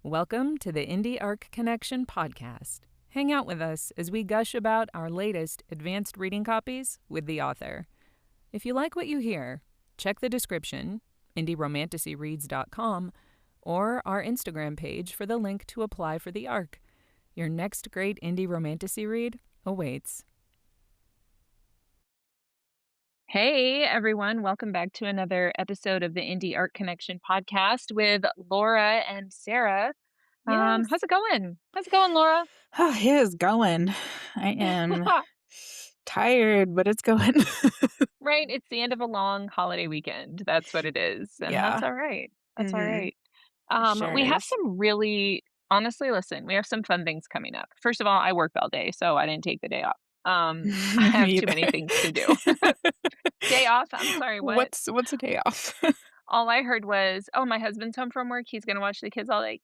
Welcome to the Indie Arc Connection podcast. Hang out with us as we gush about our latest advanced reading copies with the author. If you like what you hear, check the description, indieromantasyreads.com, or our Instagram page for the link to apply for the ARC. Your next great indie romantasy read awaits. Hey, everyone. Welcome back to another episode of the Indie Art Connection podcast with Laura and Sarah. Yes. How's it going? How's it going, Laura? Oh, it is going. I am tired, but it's going. Right. It's the end of a long holiday weekend. That's what it is. And Yeah. that's all right. That's all Mhm. right. Sure We have is. some really, honestly, listen, we have some fun things coming up. First of all, I work all day, so I didn't take the day off. I have Me too many either. thing to do. Day off? I'm sorry, what? What's a day off? All I heard was, "Oh, my husband's home from work. He's gonna watch the kids all day."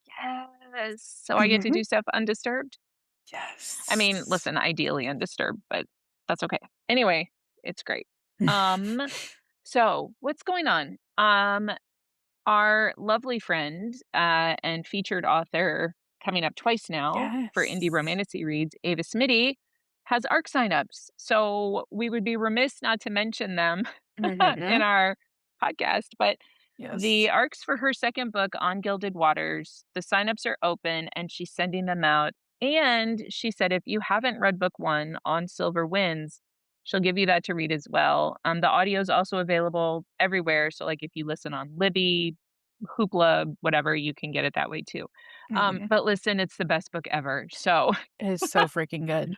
Yes. So I get to Mhm. do stuff undisturbed. I mean, Yes. listen, ideally undisturbed, but that's okay. Anyway, it's great. Um, so what's going on? Our lovely friend and featured author coming up twice now for Indie Yes. Romantasy Reads, Ava Smitty, has ARC signups. So we would be remiss not to mention them in Mhm. our podcast. But Yes. the ARCs for her second book, On Gilded Waters, the signups are open and she's sending them out. And she said, if you haven't read book one, On Silver Winds, she'll give you that to read as well. The audio is also available everywhere. So, like, if you listen on Libby, Hoopla, whatever, you can get it that way too. Mhm. But listen, it's the best book ever. So, It is so freaking good.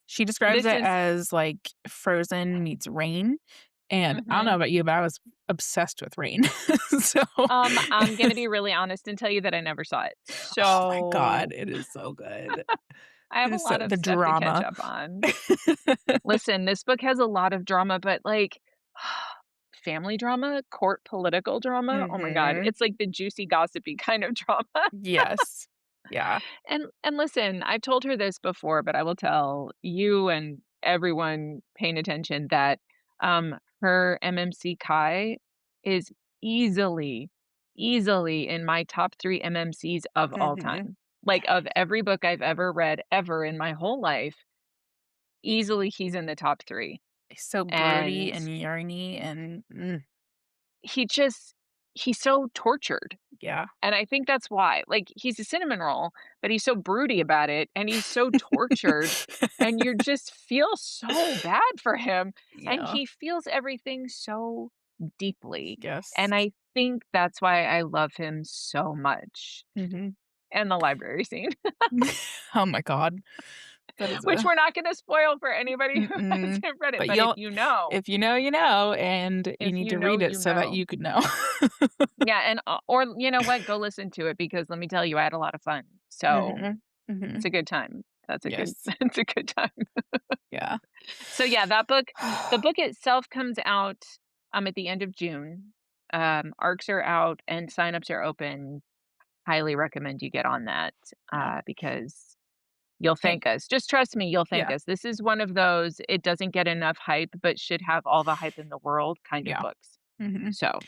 She describes this it is as like Frozen meets Rain. And I don't know mhm. about you, but I was obsessed with Rain. So I'm gonna be really honest and tell you that I never saw it. oh my god, So it is so good. I have It a is so lot of the stuff to catch drama. up on. Listen, this book has a lot of drama, but like family drama, court political drama. Oh my God. Mhm. It's like the juicy, gossipy kind of drama. Yes. Yeah. And listen, I've told her this before, but I will tell you and everyone paying attention that her MMC Kai is easily, easily in my top 3 MMCs of all Mhm. time. Like of every book I've ever read ever in my whole life, easily he's in the top 3. He's so broody And and yarny and he just he's so tortured. yeah. And I think that's why. Like, he's a cinnamon roll, but he's so broody about it, and he's so tortured, and you just feel so bad for him, and Yeah. he feels everything so deeply, Yes. and I think that's why I love him so much. Mhm. And the library scene, Oh my god. That is which a we're not gonna spoil for anybody who mm-mm. hasn't read it, But but you'll if you know, you know, and you if need you to know, read it you so that know. you could know. Yeah, and, or you know what? Go listen to it because let me tell you, I had a lot of fun. So, Mhm. it's Mhm. a good time. That's a good Yes. it's a good time. Yeah. So yeah, that book the book itself comes out, at the end of June. ARCs are out and signups are open. Highly recommend you get on that, Yeah. because you'll And thank us. Just trust me, you'll thank yeah. us. This is one of those, it doesn't get enough hype, but should have all the hype in the world kind of Yeah. books. Mhm. So,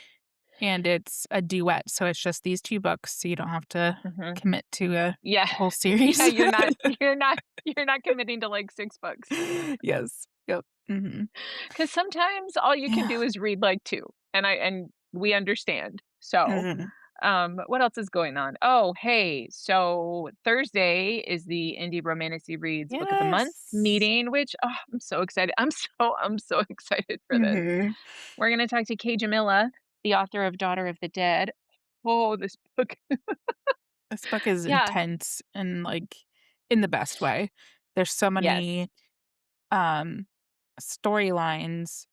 And it's a duet, so it's just these 2 books, so you don't have to mhm. commit to a Yeah. whole Yeah, series. you're not committing to, like, 6 books. Yes. Yep. Mhm. 'Cause sometimes all you can Yeah. do is read, like, 2, and we understand. So, Mhm. what else is going on? Oh, hey, so Thursday is the Indie Romantasy Reads Book of the Month Yes. meeting, which, oh, I'm so excited. I'm so excited for this. Mhm. We're gonna talk to Kay Jamila, the author of Daughter of the Dead. Oh, this book. This book is Yeah. intense and, like, in the best way. There's so Yes. many, um, storylines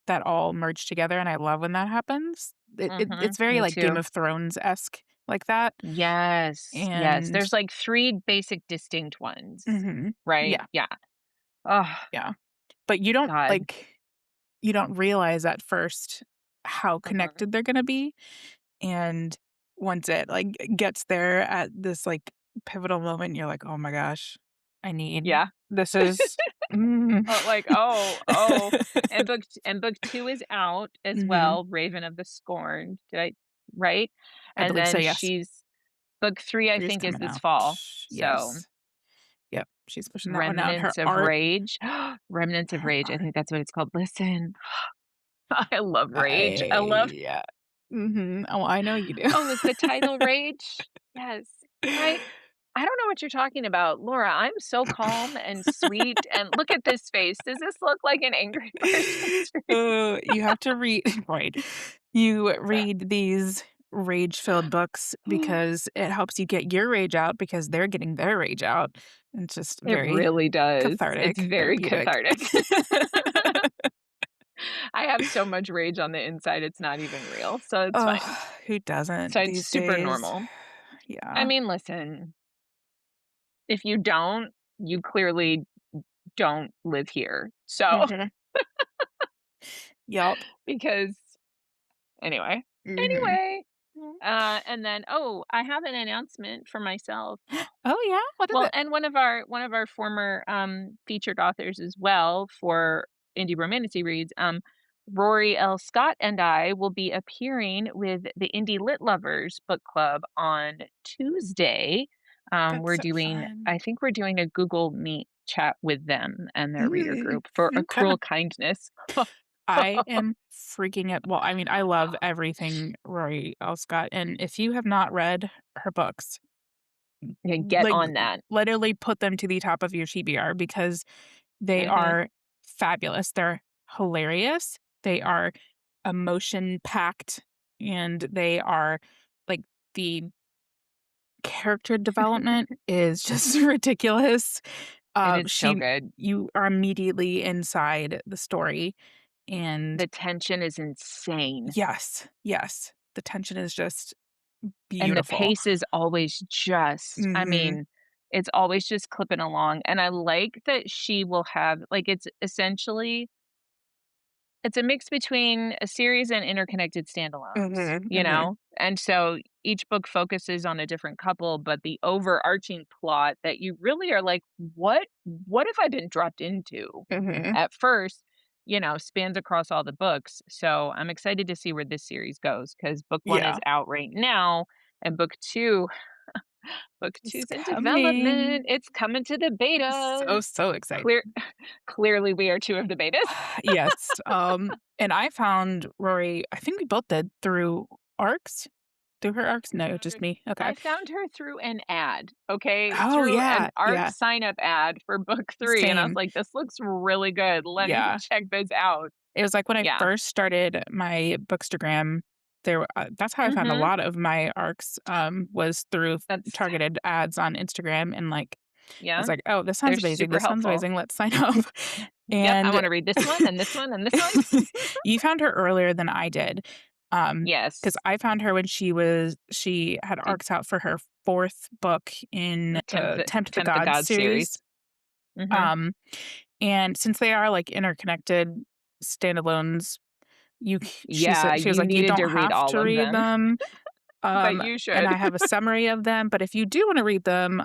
that all merge together, and I love when that happens. It's Mhm. very, Me like, Game too. of Thrones-esque like that, Yes. Yes. and There's, like, 3 basic distinct ones, mhm. right? Yeah, Yeah. Oh, yeah. But you don't, God. like you don't realize at first how Mhm. connected they're gonna be, and once it, like, gets there at this, like, pivotal moment, you're like, "Oh my gosh, I need Yeah. this is" Oh, like, oh, and book 2 is out as Mhm. well, Raven of the Scorned, did I right? I And believe so, then yes. Book 3, I 3 is think, is coming this out. fall. So, Yes. Yep, she's pushing that one out. Her Remnants of art Rage. Remnants of her Rage, I art think that's what it's called. Listen, I love Rage. I love yeah. Mhm. Oh, I know you do. Oh, is the title Rage? Yes. I I don't know what you're talking about, Laura. I'm so calm and sweet, and look at this face. Does this look like an angry person's face? You have to read right. You read these rage-filled books because it helps you get your rage out because they're getting their rage out. It's just It very really does. It's cathartic, very therapeutic. cathartic. I have so much rage on the inside, it's not even real, so it's Oh, fine. who So doesn't it's these super days? normal. I Yeah. mean, listen, if you don't, you clearly don't live here. So, Mhm. Yup. because anyway, Mhm. anyway, and then, oh, I have an announcement for myself. Oh, yeah? What is Well, it? and one of our former, featured authors as well for Indie Romantasy Reads, Rory L. Scott and I will be appearing with the Indie Lit Lovers Book Club on Tuesday. That's We're so doing fun. I think we're doing a Google Meet chat with them and their reader Mm, group for A m'kay. Cruel Kindness. I am freaking it well, I mean, I love everything Rory L. Scott, and if you have not read her books, Yeah, get like, on that. literally put them to the top of your TBR because they Mhm. are fabulous. They're hilarious, they are emotion-packed, and they are like, the character development is just ridiculous. It is so She good. you are immediately inside the story, and The tension is insane. yes, yes, the tension is just And the beautiful. pace is always just I Mhm, mean, it's always just clipping along, and I like that she will have like, it's a mix between a series and interconnected standalones, mhm, you mhm, know? And so each book focuses on a different couple, but the overarching plot that you really are like, what have I been dropped into?" mhm. At first, spans across all the books. So I'm excited to see where this series goes because book one is Yeah, out right now, and book it's two's in coming. development. It's coming to the So, betas. so excited. Clear, clearly, we are two of the betas. Yes, and I found Rory I think we both did through ARCs? Through her ARCs? No, just me? Okay. I found her through an ad, okay? Oh, Through an yeah, ARC yeah, sign up ad for book three. And I was same. like, this looks really good. Let me Yeah. check this out. It was like when I Yeah. first started my Bookstagram, that's how I found a Mm-hmm. lot of my ARCs, was through That's, targeted ads on Instagram, and, like, I yeah, was like, "Oh, this they're sounds amazing, super this sounds helpful. amazing, let's sign up." Yep. I And want to read this one and this one and this one. you found her earlier than I did, because Yes. I found her when she had Did ARCs out for her 4th book in the Tempt the Tempt the Gods Gods series. series, Mhm. um, and since they are, like, interconnected standalones, Yeah, she was you like, "You needed don't to read have all to of read them, them, but you and should. I have a summary of them, but if you do wanna read them,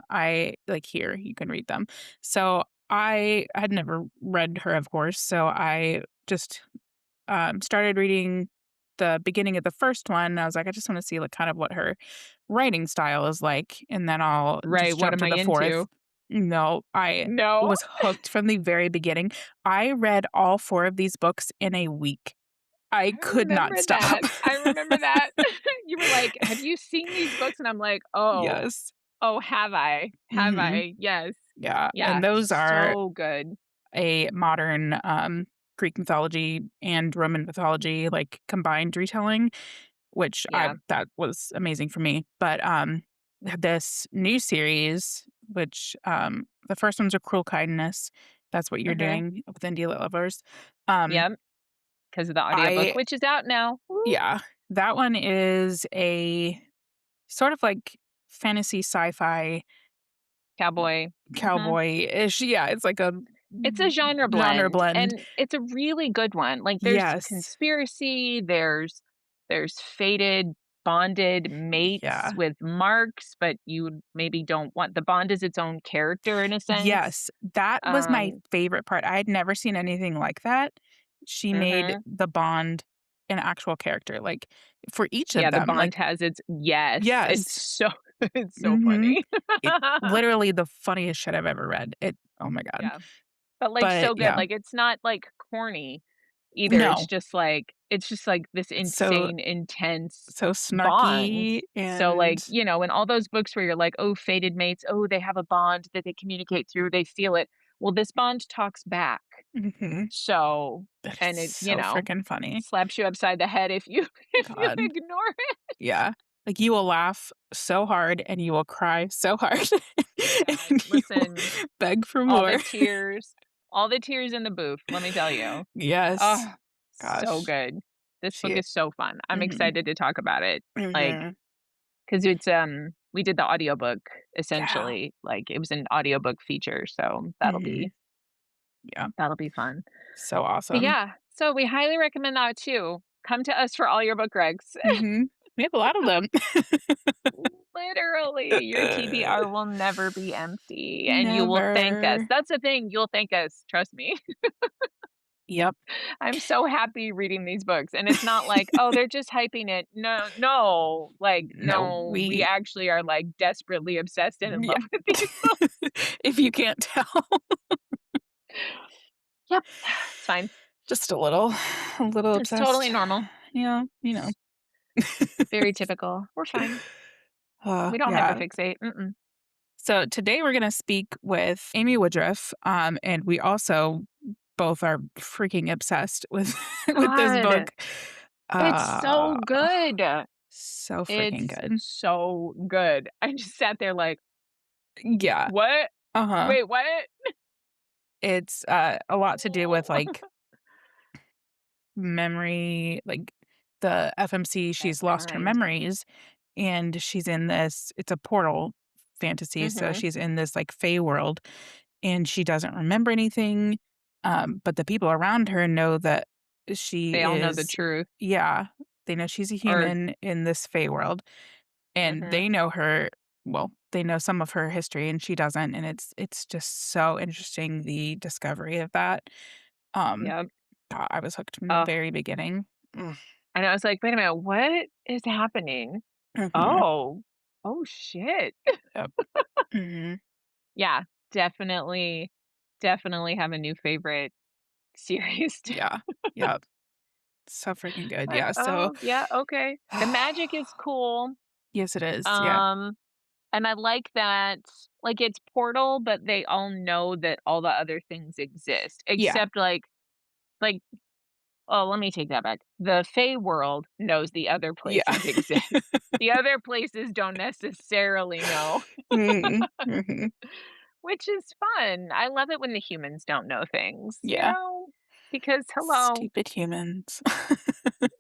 here, you can read them." So, I had never read her, of course, so I just, started reading the beginning of the 1st one, and I was like, "I just wanna see, like, kind of what her writing style is like," and then I'll Right, just what jump am to I the 4th. into? No, I No? was hooked from the very beginning. I read all 4 of these books in a week. I I could not remember stop. that. I remember that. You were like, "Have you seen these books?" And I'm like, "Oh, Yes. oh, have I? Have Mhm. I?" Yes. Yeah, Yeah, and those are so good. a modern, Greek mythology and Roman mythology, like, combined retelling, which I Yeah. that was amazing for me, but, this new series, which, the first one's A Cruel Kindness, that's what you're Mhm. doing with Indie Lit Lovers, um, Yep, 'cause of the audiobook, I which is out now. Woo. yeah, that one is a sort of like fantasy sci-fi Cowboy. Mhm. cowboy-ish, yeah, it's like a It's a genre genre blend, blend. and it's a really good one. Like, there's Yes. conspiracy, there's fated, bonded mates Yeah. with marks, but you maybe don't want the Bond is its own character in a sense. Yes, that was my Um favorite part. I had never seen anything like that. She made Mhm. the Bond an actual character, like, for each of Yeah, the them, Bond like has its yes, it's yes. so It's so Mhm. funny. It's literally the funniest shit I've ever read. Oh my god. Yeah. But, like, But so good, yeah. like, it's not, like, corny either, No. it's just, like, this It's so insane, intense so bond. snarky So, like, and in all those books where you're like, "Oh, fated mates, oh, they have a bond that they communicate through, they feel it." Well, this bond talks back. mhm. So That is and it, so freaking funny. slaps you upside the head if you if you God. ignore it. Yeah. Like, you will laugh so hard and you will cry so hard Yeah, and you will listen, beg for all more. the tears all the tears in the booth, let me tell you. Yes. Oh, so Gosh. good. This book She is so fun. I'm mhm. excited to talk about it, like, Mhm. 'cause we did the audiobook Yeah. essentially, like, it was an audiobook feature, so Mhm. Yeah. that'll be fun. So But awesome. yeah, so we highly recommend that too. Come to us for all your book recs. Mhm. We have a lot of them. Literally, your TBR will never be empty, and you will thank us. Never. That's the thing, you'll thank us, trust me. Yep. I'm so happy reading these books, and it's not like, "Oh, they're just hyping it." No, no, like, No, no, we we actually are, like, desperately obsessed and in yeah. love with these books. If you can't tell. Yep, it's fine. Just a little It's totally obsessed. normal. Yeah, you know. It's very typical. We're fine. We don't Yeah. hyperfixate. Mm-mm. So today we're gonna speak with Amy Woodruff, and we also both are freaking obsessed with with this God, book. it's Uh, so good. so freaking It's good. so good. I just sat there like, Yeah. "What? Uh-huh. Wait, what?" It's a lot to do with Oh. like memory, like the FMC, That she's lost her kind. memories and she's in this, it's a portal fantasy. So Mhm. she's in this like Fey world and she doesn't remember anything. But the people around her know that she They all know the is, truth. yeah, they know she's a Or human in this Fey world and mhm. they know her. Well, they know some of her history and she doesn't. And it's just so interesting the discovery of that. Um, Yep. I was hooked from the Oh, very beginning. Mm. and I was like, "Wait a minute, what is happening? Mhm. Oh. Oh, shit." Yep. Mhm. Yeah, definitely, definitely have a new favorite series too. Yeah. Yep. So freaking good. Like, Yeah, so "Oh, yeah, okay." The magic is cool, yes, it is. Yeah. um, and I like that, like, it's Portal, but they all know that all the other things exist, Yeah. except, like oh, let me take that back. The Fey world knows the other Yeah. places exist. The other places don't necessarily know, Mhm. Mhm. which is fun. I love it when the humans don't know things, Yeah. because hello, Stupid humans.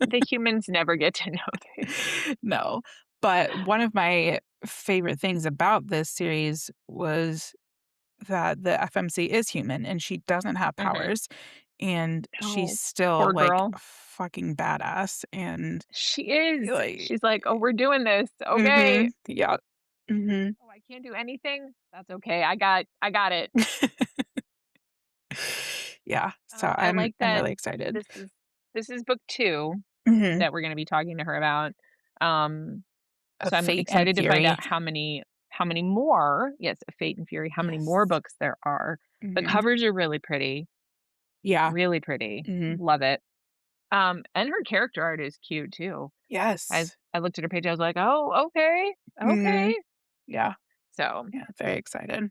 the humans never get to know things. No. But one of my favorite things about this series was that the FMC is human and she doesn't have Mhm. powers and she's Oh, still poor like girl. fucking badass and She is. like She's like, "Oh, we're doing this. Okay. mhm. Yeah. Mhm. Oh, I can't do anything? That's okay. I got it." Yeah. So I I'm like I'm that really excited. this is this is book 2 Mhm. that we're gonna be talking to her about. Um, Of so I'm Fate and excited to find Fury. out how many more, yes, of Fate and Fury, how many more Yes. books there are. The Mhm. covers are really pretty, Yeah. really pretty. Mhm. Love it. And her character art is cute too. Yes. I looked at her page, I was like, "Oh, okay, Mhm. okay." Yeah. So, Yeah, very excited.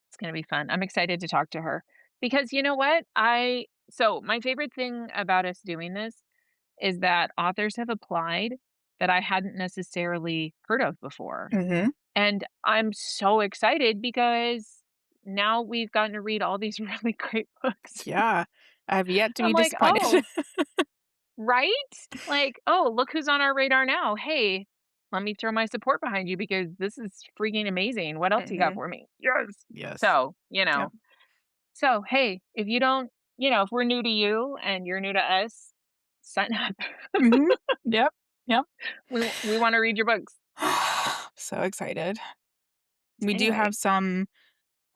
it's gonna be fun. I'm excited to talk to her because you know what? My favorite thing about us doing this is that authors have applied that I hadn't necessarily heard of before. Mhm. And I'm so excited because now we've gotten to read all these really great books. Yeah. I've yet to I'm be like, disappointed. "Oh, right? Like, oh, look who's on our radar now. Hey, let me throw my support behind you because this is freaking amazing. What else you got Mhm. for me?" Yes. Yes. So, Yep. so hey, if you don't, if we're new to you and you're new to us, sign up. Mhm. Yep. Yep. We want to read your books. So excited. We do Anyway, have some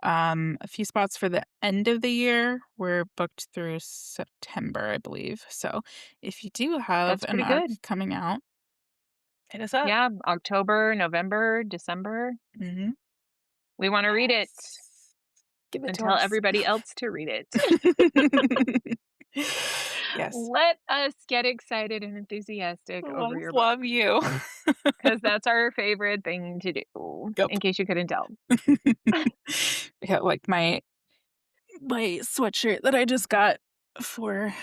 a few spots for the end of the year. We're booked through September, I believe. So if you do have that's an pretty arc good. coming out, Hit us up. Yeah, October, November, December. Mhm. We wanna read it Yes. Give it and to tell us. everybody else to read it. Yes. Let us get excited and enthusiastic over Let's your book, love you. because that's our favorite thing to do, Yep. in case you couldn't tell. Yeah, like my sweatshirt that I just got for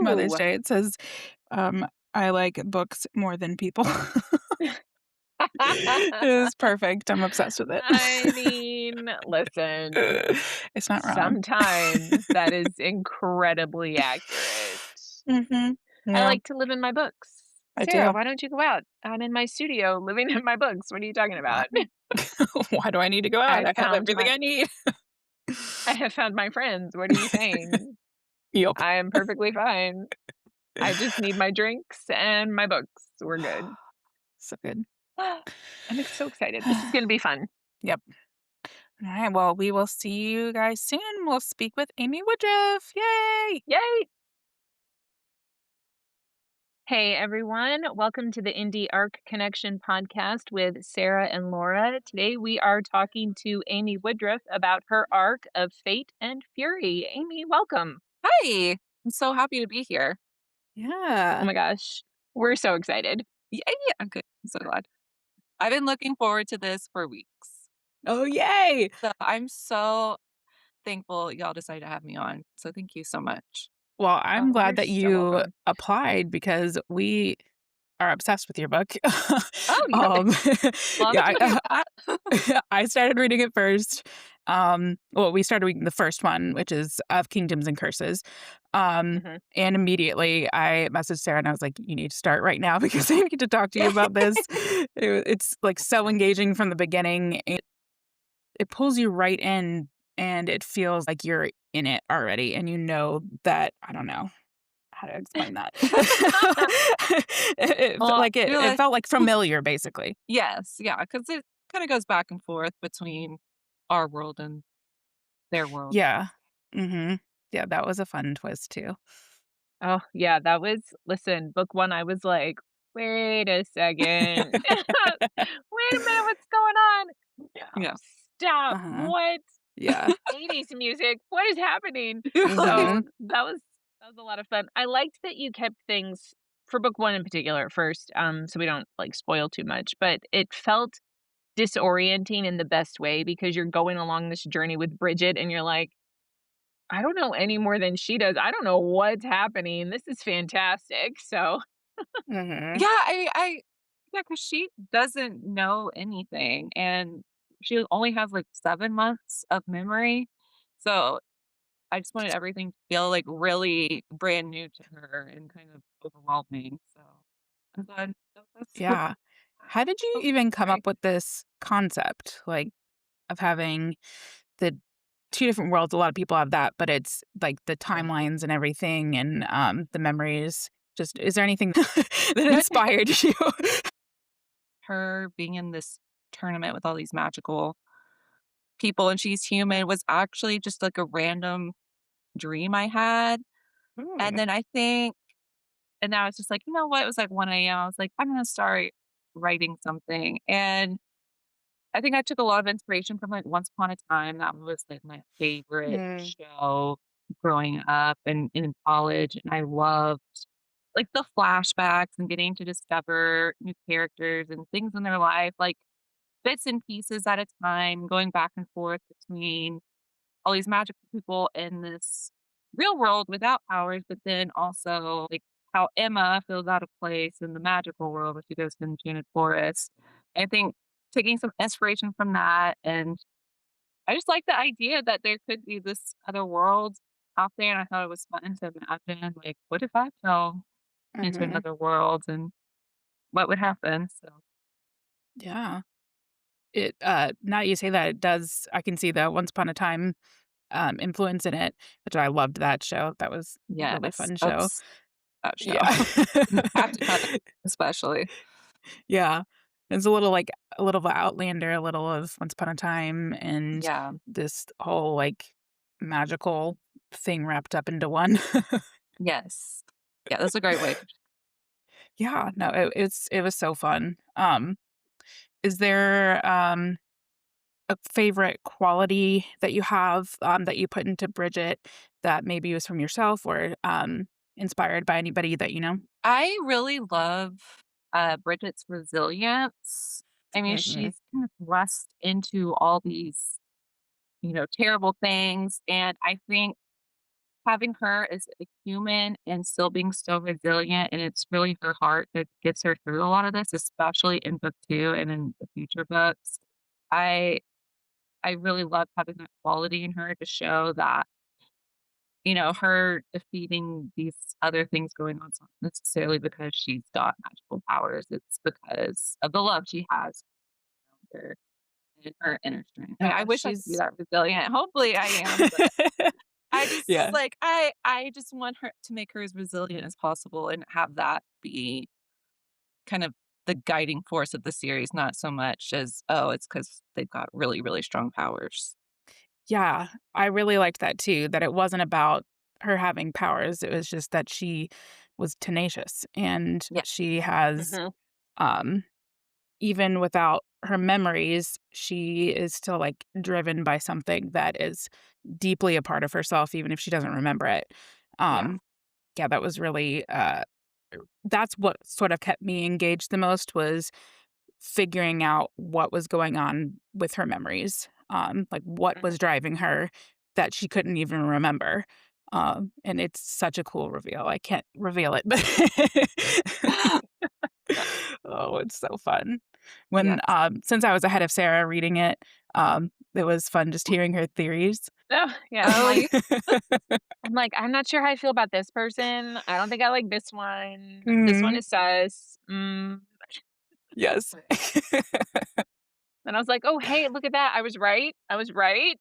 Mother's Oh, Day, it says, "I like books more than people." It is perfect, I'm obsessed with it. I mean, listen, It's not wrong. sometimes that is incredibly accurate. Mhm. I Yeah, like to live in my books. I Sarah, do. why don't you go out? I'm in my studio living in my books. What are you talking Why about? why do I need to go out? I I have found everything my I need. I have found my friends. What are you saying? Yup. I am perfectly fine. I just need my drinks and my books. We're good. So good. I'm so excited. This is going to be fun. Yep. Alright, well, we will see you guys soon. We'll speak with Amy Woodruff. Yay! Yay! Hey everyone, welcome to the Indie Arc Connection podcast with Sarah and Laura. Today we are talking to Amy Woodruff about her arc of Fate and Fury. Amy, welcome. Hi. I'm so happy to be here. Oh Yeah. my gosh, we're so excited. Yay. I'm good. I'm so glad. I've been looking forward to this for weeks. Oh, yay! So I'm so thankful y'all decided to have me on. So thank you so much. Well, I'm Oh, glad you're that so you welcome. applied because we are obsessed with your book. Oh, Um, yay. Love yeah, to hear that. I started reading it first. Well, we started reading the first one, which is Of Kingdoms and Curses. Hmm. And immediately I messaged Sarah and I was like, "You need to start right now because I need to talk to you about this." It's like so engaging from the beginning. It pulls you right in and it feels like you're in it already and you know that I don't know how to explain that. Well, you're It like, felt like familiar, basically. yes. Yeah. Because it kind of goes back and forth between our world and their world. Yeah. Mhm. Yeah, that was a fun twist too. Oh, yeah, that was listen, book 1, I was like, "Wait a second. Wait a minute, what's going on? No, Yeah. stop. Uh-huh. What? Yeah. 80s music. What is happening?" Right. So, Mhm. that was a lot of fun. I liked that you kept things for book 1 in particular first, so we don't, like, spoil too much, but it felt disorienting in the best way because you're going along this journey with Bridget and you're like, "I don't know any more than she does. I don't know what's happening. This is fantastic." So Mhm. Yeah. Yeah. Because she doesn't know anything. And she only has like 7 months of memory. So I just wanted everything to feel, like, really brand new to her and kind of overwhelming, so I'm glad that's Yeah. How did you oh, even come sorry. up with this concept, like, of having the 2 different worlds? A lot of people have that, but it's, like, the Yeah. timelines and everything and, the memories. Just is there anything that inspired you? Her being in this tournament with all these magical people and she's human was actually just, like, a random dream I had, and Mm. then I think and now it's just like, "You know what?" It was like 1 AM, I was like, "I'm gonna start writing something," and I think I took a lot of inspiration from, like, Once Upon a Time. That was, like, my favorite Mm. show growing up and in college, and I loved, like, the flashbacks and getting to discover new characters and things in their life, like, bits and pieces at a time, going back and forth between all these magical people in this real world without powers, but then also, like, how Emma feels out of place in the magical world when she goes to Enchanted Forest. I think taking some inspiration from that, and I just like the idea that there could be this other world out there, and I thought it was fun to imagine, like, what if I fell into Mhm. another world and what would happen? So, Yeah. Now that you say that, it does I can see the Once Upon a Time, influence in it, which I loved that show. That was a really yes, fun show. that's that show. Yeah. Have to cut it, especially. Yeah. It's a little, like a little of Outlander, a little of Once Upon a Time, and Yeah. this whole, like, magical thing wrapped up into one. Yes. Yeah, that's a great way. Yeah, no, it was so fun. Is there, a favorite quality that you have, that you put into Bridget that maybe was from yourself or, inspired by anybody that you know? I really love, Bridget's resilience. I mean, Mhm. she's kind of thrust into all these, terrible things, and I think having her as a human and still being so resilient, and it's really her heart that gets her through a lot of this, especially in book 2 and in the future books. I I really love having that quality in her to show that, her defeating these other things going on is not necessarily because she's got magical powers. It's because of the love she has for her and her inner strength. I Yeah, wish I could be she's that resilient. Hopefully I am, but I just Yeah. like I just want her to make her as resilient as possible and have that be kind of the guiding force of the series, not so much as, oh, it's because they've got really, really strong powers. Yeah, I really liked that too, that it wasn't about her having powers, it was just that she was tenacious, and Yeah. she has, Mhm. um even without her memories, she is still, like, driven by something that is deeply a part of herself, even if she doesn't remember it. Yeah. Um, yeah, that was really, that's what sort of kept me engaged the most was figuring out what was going on with her memories, like, what Mhm. was driving her that she couldn't even remember, and it's such a cool reveal. I can't reveal it, but oh, it's so fun. When, Yes. since I was ahead of Sarah reading it was fun just hearing her theories. Oh, yeah, Oh, yeah. I'm like, "I'm not sure how I feel about this person. I don't think I like this one. This one Mhm. is sus. Yes. And I was like, "Oh, hey, look at that. I was right. I was right."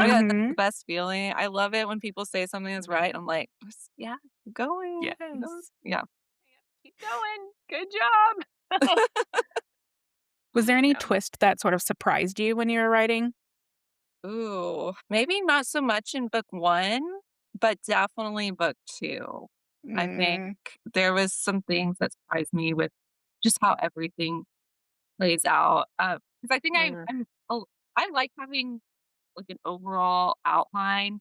Oh, yeah, that's the Mhm. best feeling. I love it when people say something is right. I'm like, Yeah, keep going, keep going." Yes. Yeah. Keep going. Good job. Was there any Yeah. twist that sort of surprised you when you were writing? Ooh, maybe not so much in book 1, but definitely book 2. I think Mm. there was some things that surprised me with just how everything plays out, because I think Mm, I like having, like, an overall outline,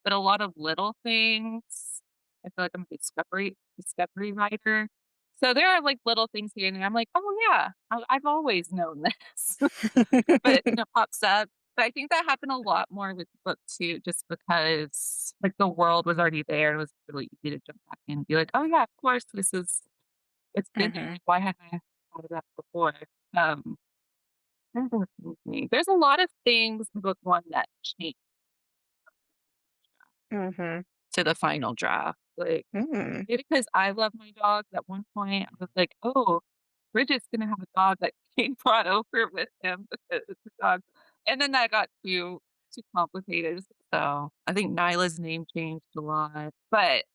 but a lot of little things, I feel like I'm a discovery writer. So there are, like, little things here and there. I'm like, "Oh, yeah, I've always known this." But, it pops up. But I think that happened a lot more with book 2 just because, like, the world was already there. It was really easy to jump back in and be like, "Oh, yeah, of course, it's been there. Mhm. Like, why hadn't I thought of that before?" Um, there's a lot of things in book 1 that changed Mhm. to the final draft. Like, Mm. maybe because I love my dogs, at one point, I was like, "Oh, Bridget's gonna have a dog that he brought over with him because it's a dog." And then that got too complicated, so I think Nyla's name changed a lot. But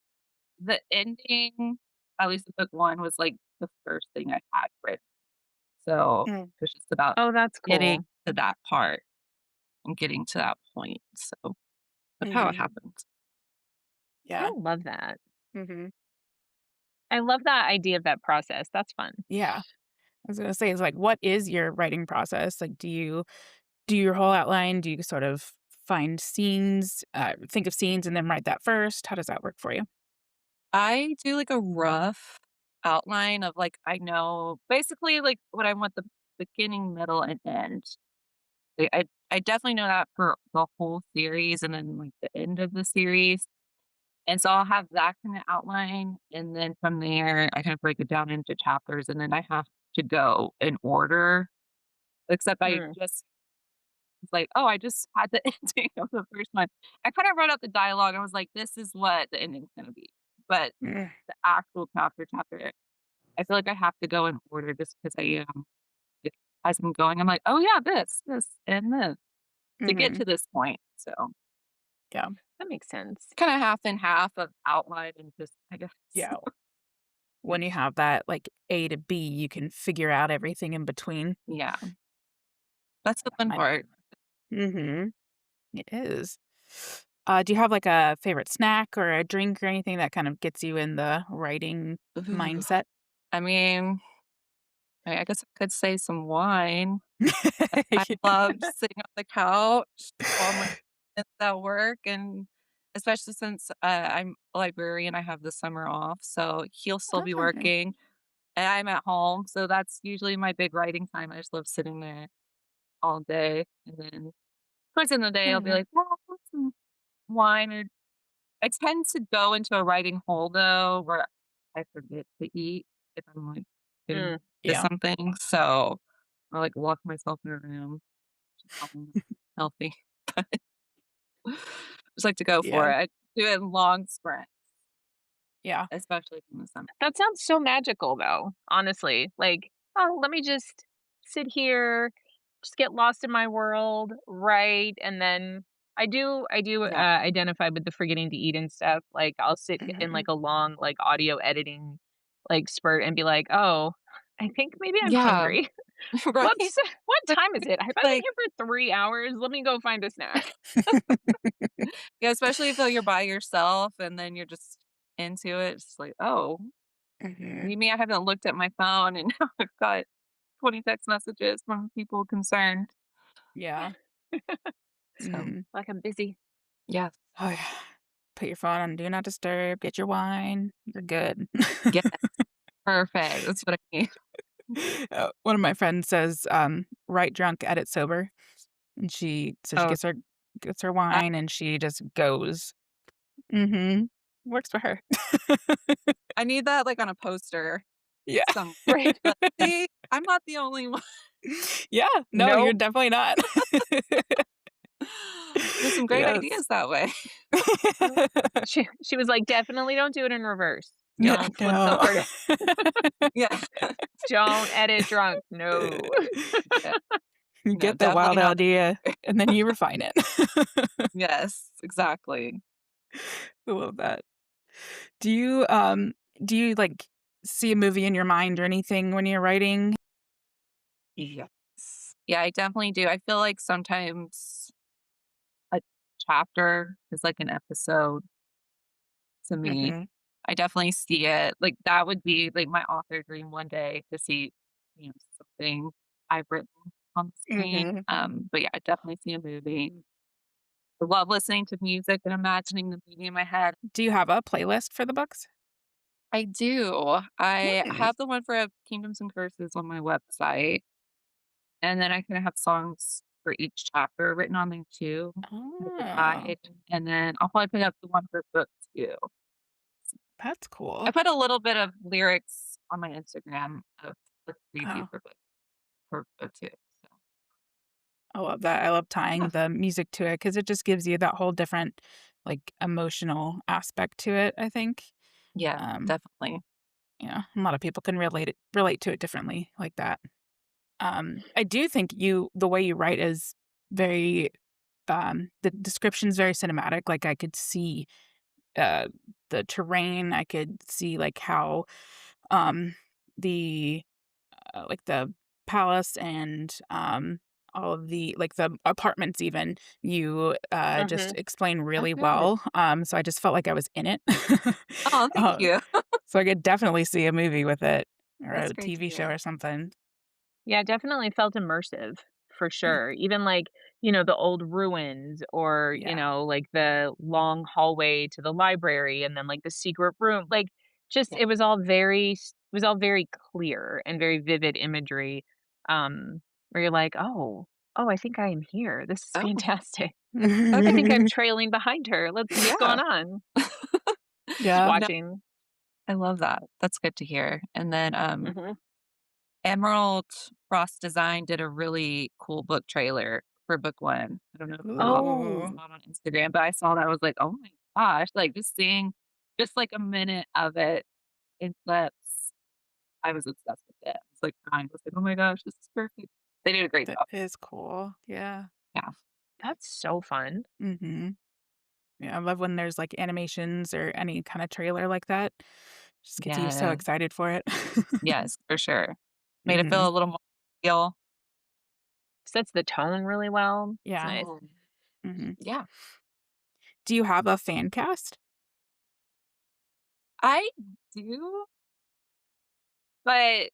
the ending, at least in book 1, was, like, the first thing I had written. So, Mm. it was just about oh, that's getting cool. to that part and getting to that point, so that's how it Mhm. happened. Yeah. I love that. Mhm. I love that idea of that process. That's fun. Yeah. I was gonna say, it's like, what is your writing process? Like, do you do your whole outline? Do you sort of find scenes, think of scenes and then write that first? How does that work for you? I do, like, a rough outline of, like, I know basically, like, what I want the beginning, middle, and end. I definitely know that for the whole series and then, like, the end of the series, and so I'll have that kinda outline, and then from there, I kind of break it down into chapters, and then I have to go in order, except I Mm, just was like, "Oh, I just had the ending of the first one." I kinda wrote out the dialogue, I was like, "This is what the ending's gonna be." But Mm. the actual chapter, I feel like I have to go in order just because I am like, as I'm going, I'm like, "Oh, yeah, this, and this," to get Mhm. to this point, so Yeah. that makes sense. kinda half and half of outline and just I guess Yeah. When you have that, like, A to B, you can figure out everything in between. yeah, that's the fun I part. Mhm. It is. Do you have, like, a favorite snack or a drink or anything that kind of gets you in the writing Ooh, mindset? I mean, I guess I could say some wine. I love sitting on the couch while my it's at work, and especially since, I'm a librarian, I have the summer off, so he'll still be Okay. working, and I'm at home, so that's usually my big writing time. I just love sitting there all day, and then towards the end of the day, I'll be Yeah. like, "Well, I'll have some wine," or I tend to go into a writing hole, though, where I forget to eat if I'm, like, getting Mm. to Yeah. something, so I, like, lock myself in a room, which is probably not healthy. Just like to go for Yeah. it. I do it in long sprints, Yeah. especially in the summer. That sounds so magical though, honestly. Like, "Oh, let me just sit here, just get lost in my world, write," and then Yeah. identify with the forgetting to eat and stuff. Like, I'll sit in, Mhm. like, a long, like, audio editing, like, spurt and be like, "Oh, I think maybe I'm Yeah, hungry. right? Whoops, what time is it? Have I been Like, here for 3 hours? Let me go find a snack." yeah, especially if, you're by yourself and then you're just into it. It's like, "Oh, Mhm. you mean I haven't looked at my phone and now I've got 20 text messages from people concerned." Yeah. So, Mhm. Like, I'm busy. yes. Oh, yeah. Put your phone on do not disturb, get your wine, you're good. Yes, perfect. That's what I need. One of my friends says, "Write drunk, edit sober," and she Oh, gets her I wine and she just goes. Mhm. Works for her. I need that, like, on a poster Yeah. some Right. like, "See, I'm not the only one." Yeah. No, you're Nope. definitely not. There's some great Yes. ideas that way. Nope. She was like, "Definitely don't do it in reverse. No, Don't flip the no. order. Yeah. Don't edit drunk. No." Yeah. You No, get that definitely wild not the idea, and then you refine it. Yes, exactly. I love that. Do do you, like, see a movie in your mind or anything when you're writing? Yes. Yeah, I definitely do. I feel like sometimes a chapter is like an episode to me. Mhm. I definitely see it. Like, that would be, like, my author dream one day to see, something I've written on the screen. Mhm. But yeah, I definitely see a movie. I love listening to music and imagining the movie in my head. Do you have a playlist for the books? I do. I Nice. have the one for Kingdoms and Curses on my website, and then I kinda have songs for each chapter written on there too as a Oh, guide, and then I'll probably put up the one for book 2. that's I cool. put a little bit of lyrics on my Instagram of the preview Oh, for book 2, so I love that. I love yeah. tying the music to it because it just gives you that whole different, like, emotional aspect to it, I think. Yeah, Um, definitely. yeah, a lot of people can relate to it differently like that. I do think the way you write is very, the description's very cinematic, like, I could see, uh, the terrain, I could see, like, how, um, the like the palace and all of the like the apartments even you just Mhm. explain Oh, really good. well so I just felt like I was in it. Oh, thank uh, you. so I could definitely see a movie with it or That's a great to TV show hear. or something. Yeah, definitely felt immersive for Mm, sure. Even like, the old ruins or, yeah. like the long hallway to the library and then like the secret room. Like just Yeah. it was all very clear and very vivid imagery. Where you're like, "Oh, I think I am here. This is Oh, fantastic. I think I'm okay. trailing behind her. Let's see what's going Yeah. on." Just Yeah. No, watching. I love that. That's good to hear. And then, Mhm. Emerald Frost Design did a really cool book trailer for book 1. I don't know if you all Ooh, Oh, saw it on Instagram, but I saw that, I was like, "Oh my gosh," like, just seeing just, like, a minute of it in clips, I was obsessed with it. I was, like, crying. I was like, "Oh my gosh, this is perfect." They did a great that job. is cool. Yeah. Yeah. that's so fun. Hmm. Yeah, I love when there's like animations or any kind of trailer like that. Just gets you so Yeah. excited for it. Yes, for sure. Made it feel Hmm. a little more real. Sets the tone really well. It's Yeah. nice. Oh, Hmm. yeah. Do you have a fan cast? I do. But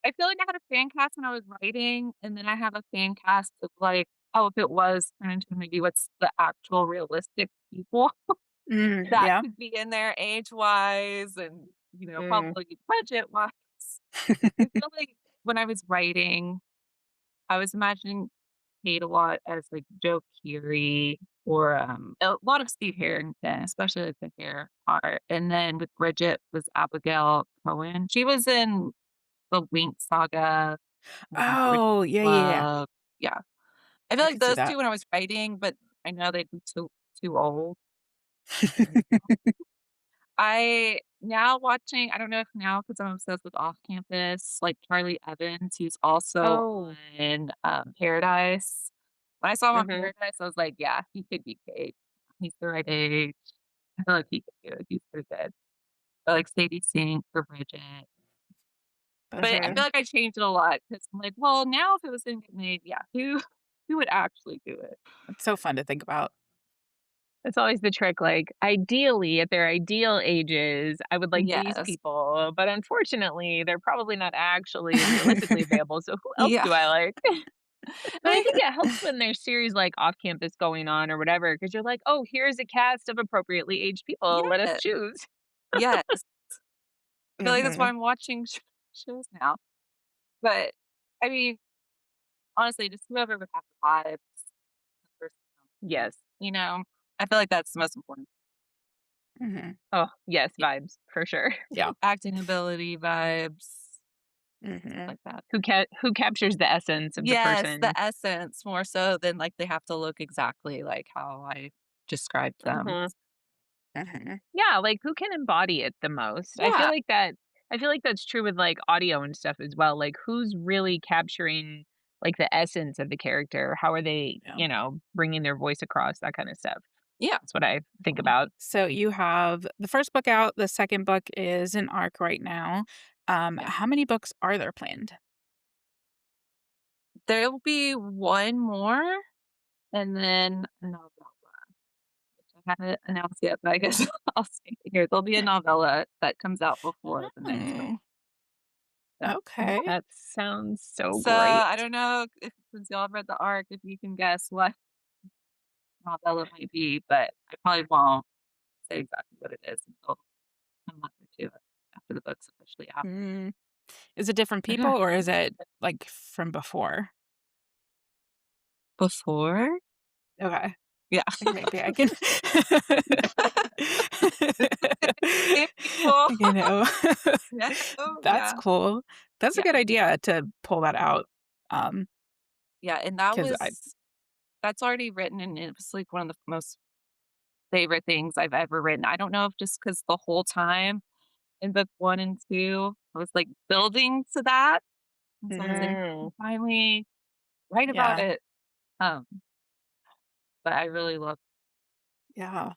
I feel like I had a fan cast when I was writing, and then I have a fan cast of, like, oh, if it was turned into a movie, what's the actual realistic people that Yeah. could be in there age-wise and, Mm. probably budget-wise. I feel like when I was writing, I was imagining Kate a lot as, like, Joe Keery or, a lot of Steve Harrington, especially, like, the hair part, and then with Bridget was Abigail Cohen. She was in the Wink Saga, Witch Oh, yeah, yeah, yeah. Club. Yeah. I feel I like could see those that. 2 when I was writing, but I know they'd be too old. I now watching I don't know if now because 'cause I'm obsessed with Off Campus, like Charlie Evans, who's also Oh. on, Paradise. When I saw him on Mhm. Paradise, I was like, "Yeah, he could be Kate. He's the right age. I feel like he could do it. He's pretty good." Or like Sadie Sink for Bridget. That's But I feel Mhm. like I changed it a lot because 'cause I'm like, "Well, now if it was gonna get made, yeah, who would actually do it?" it's so fun to think about. It's always the trick, like, ideally, at their ideal ages, I would like these Yes. people, but unfortunately, they're probably not actually realistically available, so who else Yeah. do I like? But I think it helps when there's series like Off Campus going on or whatever, because 'cause you're like, "Oh, here's a cast of appropriately aged people, let us Yeah. choose." Yes. I feel like that's why Mhm. I'm watching shows now. But, I mean, honestly, just whoever would have the vibes, the personality, Yes. I feel like that's the most important. Mhm. Oh, yes, Yeah. vibes, for sure. Yeah. Acting ability, vibes, stuff Mhm. like that. Who captures the essence of the Yes, the person. essence more so than, like, they have to look exactly like how I described them. Mhm. Mhm. Yeah, like, who can embody it the most? Yeah. I feel like that's true with, like, audio and stuff as well, like, who's really capturing, like, the essence of the character? How are they, Yeah. bringing their voice across, that kinda stuff. Yeah. That's what I think Definitely. about. So you have the first book out, the second book is an arc right now. Yeah. How many books are there planned? There'll be one more and then a novella, which I haven't announced yet, but I guess I'll say it here. There'll be a novella that comes out before the next book. Mm, So, yeah. okay. That sounds so So, great. I don't know if since y'all have read the arc, if you can guess what novella it might be, but I probably won't say exactly what it is until a month or 2 after the book's officially out. Mm. Is it different people or is it like from before? Before? Okay. Yeah. Like maybe I can Same people. you know. Yeah. Oh, That's yeah. cool. That's a Yeah. good idea to pull that out. Um, Yeah, and that 'Cause I was that's already written, and it was, like, one of the most favorite things I've ever written. I don't know if just because the whole time in book 1 and 2, I was, like, building to that, and so I was like, "I Mm, finally write about yeah, it." Um, but I really love yeah.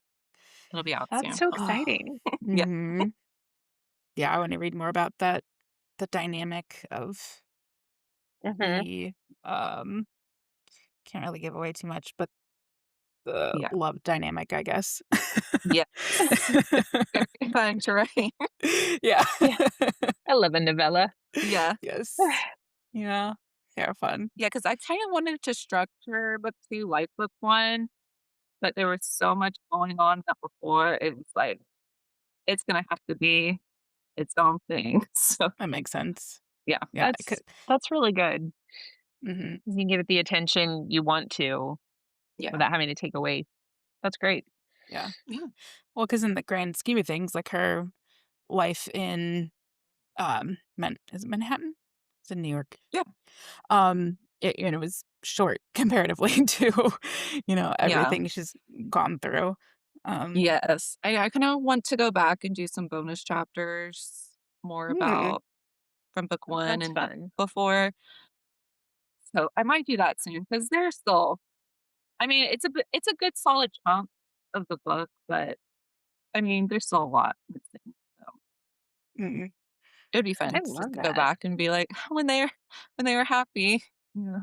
it'll be out that's soon. so Oh, exciting. Yeah. mhm. Yeah, I wanna read more about that the dynamic of Mhm. the, um can't really give away too much, but the Yeah. love dynamic, I guess. Yes. Very fun to write. Yeah. Yeah, I love a novella. Yeah. Yes. Yeah. They're fun. Yeah, because I kinda wanted to structure book 2 like book 1, but there was so much going on that before, it was like, it's gonna have to be its own thing. So, That makes sense. yeah. Yeah, I could That's really good. mhm, 'Cause you give it the attention you want to Yeah. without having to take away. That's great. yeah. Yeah. Well, because in the grand scheme of things, like, her life in, is it Manhattan? It's in New York. Yeah. It was short comparatively to, Yeah. everything she's gone through. Um Yes. I kinda want to go back and do some bonus chapters more Mm, about from book 1 That's and book fun. before. So, I might do that soon because there's still I mean, it's a good solid chunk of the book, but, I mean, there's still a lot missing, so mm. it'd be I fun just love to go that. back and be like, when they were happy." Yeah.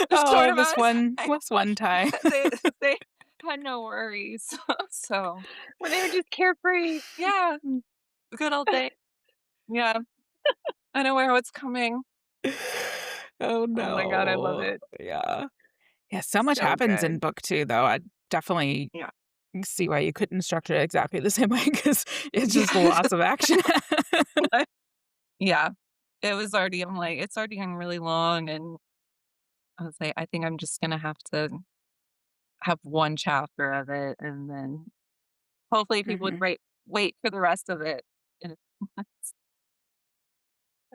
The short Oh, amount of time, this one time. they they had no worries. So, When they were just carefree. yeah, good old day. Yeah, I know where it's coming. Oh, Oh my god, I love no. it. Yeah. Yeah, so much So happens in good. book 2, though. I definitely Yeah. see why you couldn't structure it exactly the same way because it's just Yeah. lots of action. Yeah. It was already I'm like, it's already getting really long, and I was like, I think I'm just gonna have to have 1 chapter of it, and then hopefully people would Mhm. wait for the rest of it. And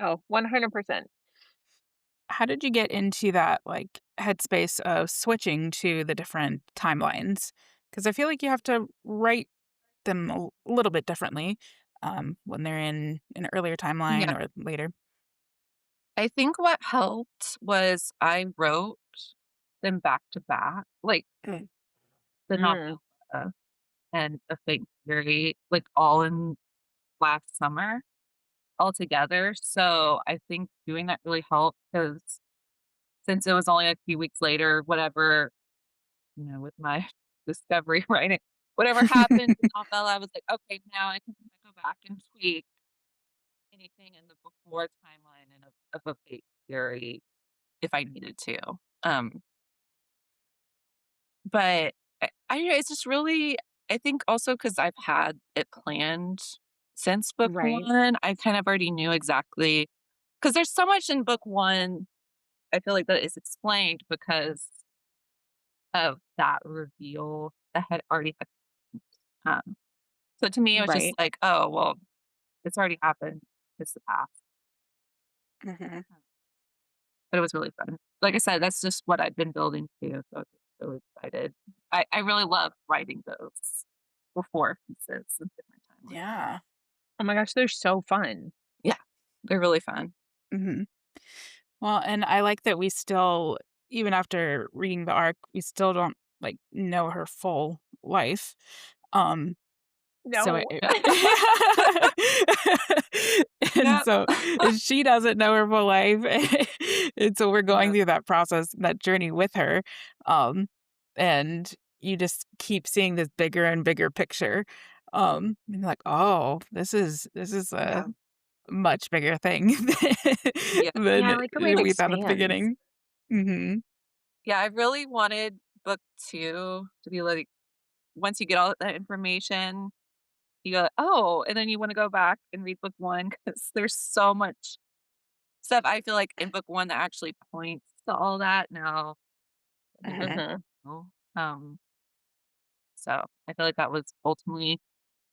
Oh, 100%. How did you get into that, like, headspace of switching to the different timelines? Because I feel like you have to write them a little bit differently, when they're in an earlier timeline yeah, or later. I think what helped was I wrote them back to back, like Mm. the Mm, novella and the Fate Fury, like, all in last summer all together. So I think doing that really helped because since it was only a few weeks later, whatever, with my discovery writing, whatever happened in the novella, I was like, okay, now I can go back and tweak anything in the before timeline and of a Fate Fury if I needed to. Um, but it's just really, I think also because I've had it planned since book right, one, I kind of already knew exactly because there's so much in book one. I feel like that is explained because of that reveal that had already happened. So to me, it was just right. like, oh well, it's already happened. It's the past. Mhm. But it was really fun. Like I said, that's just what I've been building to, so I'm really excited. I really love writing those before pieces and different timelines. Yeah. Oh my gosh, they're so fun. Yeah, they're really fun. Mhm. Well, and I like that we still even after reading the arc, we still don't, like, know her full life. Um, so No. and Yep. so she doesn't know her full life, and so we're going Yeah, through that process, that journey with her, um, and you just keep seeing this bigger and bigger picture, and you're like, "Oh, this is a yeah, much bigger thing yeah, Yeah, than like the way it we thought at the expands. beginning." Mhm. yeah. I really wanted book two to be like once you get all that information, you go, oh, and then you want to go back and read book one because there's so much stuff I feel like in book one that actually points to all that now. I didn't Mhm. know. So I feel like that was ultimately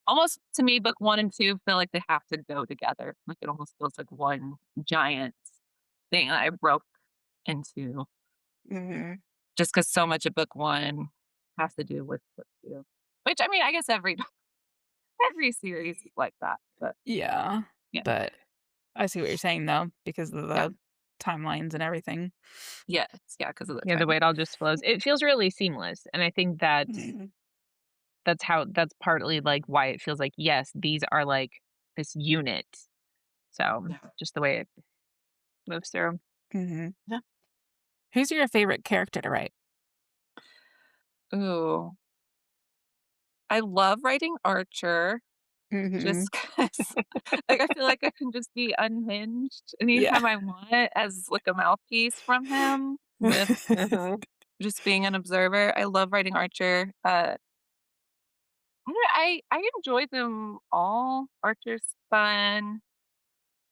almost to me, book 1 and 2 feel like they have to go together. Like, it almost feels like one giant thing that I broke into Mhm. just because so much of book 1 has to do with book 2. Which, I mean, I guess every every series is like that, but Yeah, yeah. but I see what you're saying, though, because of Yeah. the timelines and everything. Yes, yeah, because of the Yeah, the time. way it all just flows. It feels really seamless, and I think Mhm. that's partly, like, why it feels like, yes, these are, like, this unit. So, Yeah. just the way it moves through. Mhm. Yeah. Who's your favorite character to write? Ooh, I love writing Archer Mhm. just 'cause, like, I feel like I can just be unhinged Yeah. anytime I want as, like, a mouthpiece from him with Mhm. just being an observer. I love writing Archer. I enjoy them all. Archer's fun.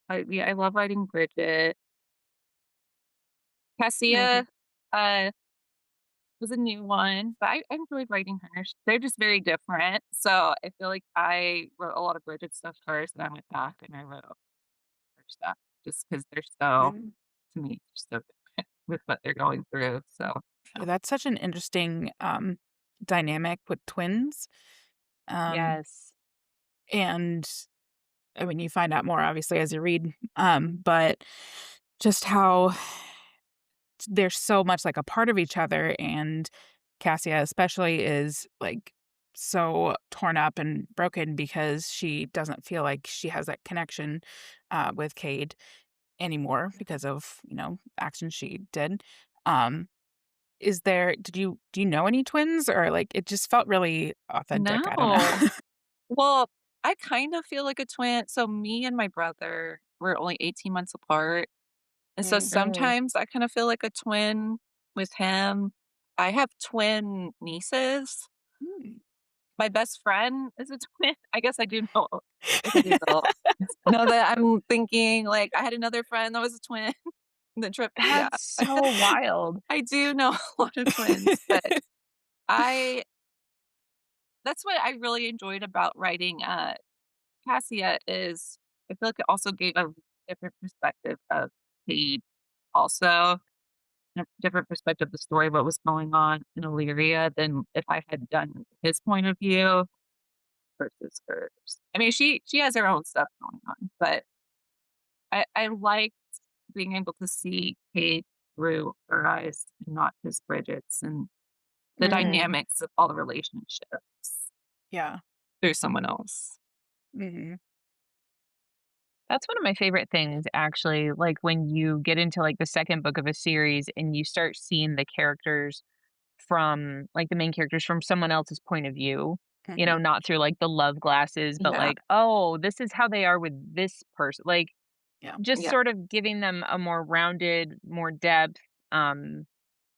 I love writing Bridget. Mhm. Cassia, was a new one, but I enjoyed writing her. They're just very different, so I feel like I wrote a lot of Bridget stuff first, and I went back and I wrote her stuff just because 'cause they're so Mhm. to me, just so different with what they're going through, so, Yeah, that's such an interesting, dynamic with twins, um, Yes. and, I mean, you find out more obviously as you read, but just how they're so much like a part of each other, and Cassia especially is, like, so torn up and broken because she doesn't feel like she has that connection, with Cade anymore because of, actions she did. Um, is there do you know any twins or, like, it just felt really authentic, I don't know. no. Well, I kind of feel like a twin. So me and my brother, we're only 18 months apart. And so Mm. Oh. sometimes I kind of feel like a twin with him. I have twin nieces. Mm. My best friend is a twin. I guess I do know. I guess I do know. Know that I'm thinking like I had another friend that was a twin. The trip, yeah. That's so wild. I do know a lot of twins, but I that's what I really enjoyed about writing Cassia is I feel like it also gave a different perspective of Cade also, a different perspective of the story, what was going on in Elyria than if I had done his point of view versus hers. I mean, she has her own stuff going on, but I liked being able to see Cade through her eyes and not just Bridget's and the Mhm. dynamics of all the relationships Yeah. through someone else. Mhm. That's one of my favorite things, actually, like, when you get into, like, the 2nd book of a series and you start seeing the characters from like, the main characters from someone else's point of view, Mhm. not through, like, the love glasses, but, Yeah, like, "Oh, this is how they are with this person," like, Yeah. just yeah, sort of giving them a more rounded, more depth, um,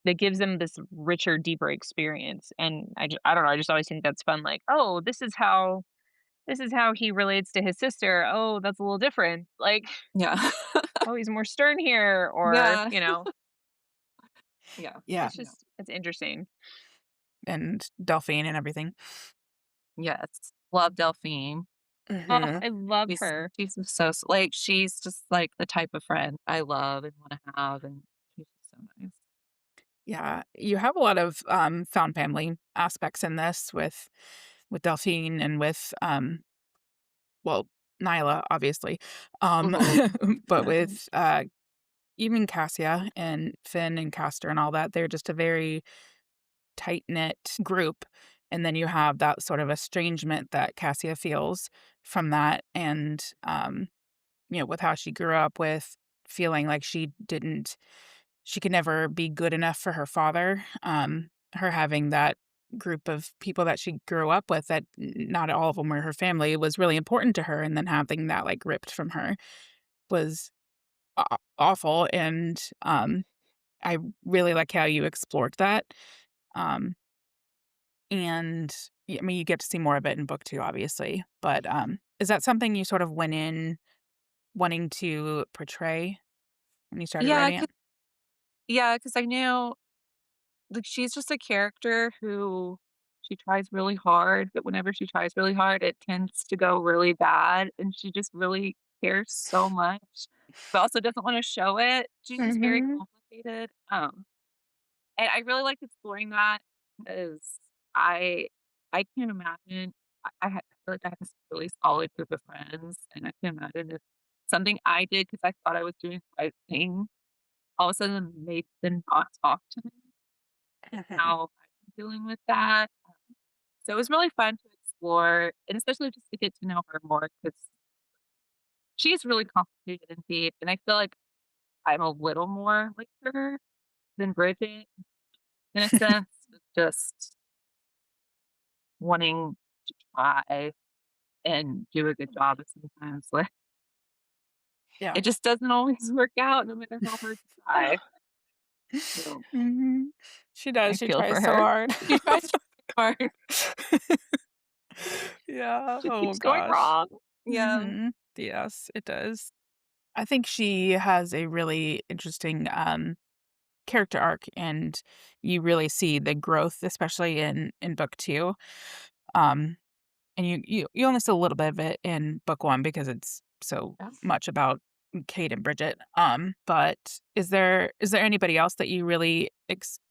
that gives them this richer, deeper experience, and I don't know, I just always think that's fun, like, "Oh, this is how he relates to his sister. Oh, that's a little different." Like, yeah. "Oh, he's more stern here," or, Yeah, yeah, Yeah. it's just it's interesting. And Delphine and everything. yes. Love Delphine. Oh, Mhm. I love She's her. she's just so like, she's just, like, the type of friend I love and wanna have, and she's just so nice. Yeah, you have a lot of, found family aspects in this with Delphine and with, well, Nyla, obviously, um, Mhm. but with, even Cassia and Finn and Castor and all that, they're just a very tight-knit group, and then you have that sort of estrangement that Cassia feels from that, and, with how she grew up with feeling like she could never be good enough for her father, her having that group of people that she grew up with that not all of them were her family was really important to her, and then having that, like, ripped from her was awful, and, I really like how you explored that, um, and, I mean, you get to see more of it in book 2, obviously, but, is that something you sort of went in wanting to portray when you started Yeah, writing it? because I knew, like, she's just a character who she tries really hard, but whenever she tries really hard, it tends to go really bad, and she just really cares so much, but also doesn't wanna show it. She's just very Mhm. complicated, and I really liked exploring that because I can't imagine I feel like I have this really solid group of friends, and I can't imagine if something I did because I thought I was doing the right thing, all of a sudden made them not talk to me, and Mhm. how I'm dealing with that. So it was really fun to explore, and especially just to get to know her more because she's really complicated and deep, and I feel like I'm a little more like her than Bridget in a sense, just wanting to try and do a good job, but sometimes, like, Yeah. it just doesn't always work out no matter how hard you try. So, Mhm. She does, I she feel tries for so her. hard. she tries really hard. Yeah, It oh keeps going gosh. wrong. Yeah. Mhm. Yes, it does. I think she has a really interesting, character arc, and you really see the growth, especially in book 2. Um, and you only see a little bit of it in book 1 because it's so Yeah. much about Kate and Bridget. But is there anybody else that you really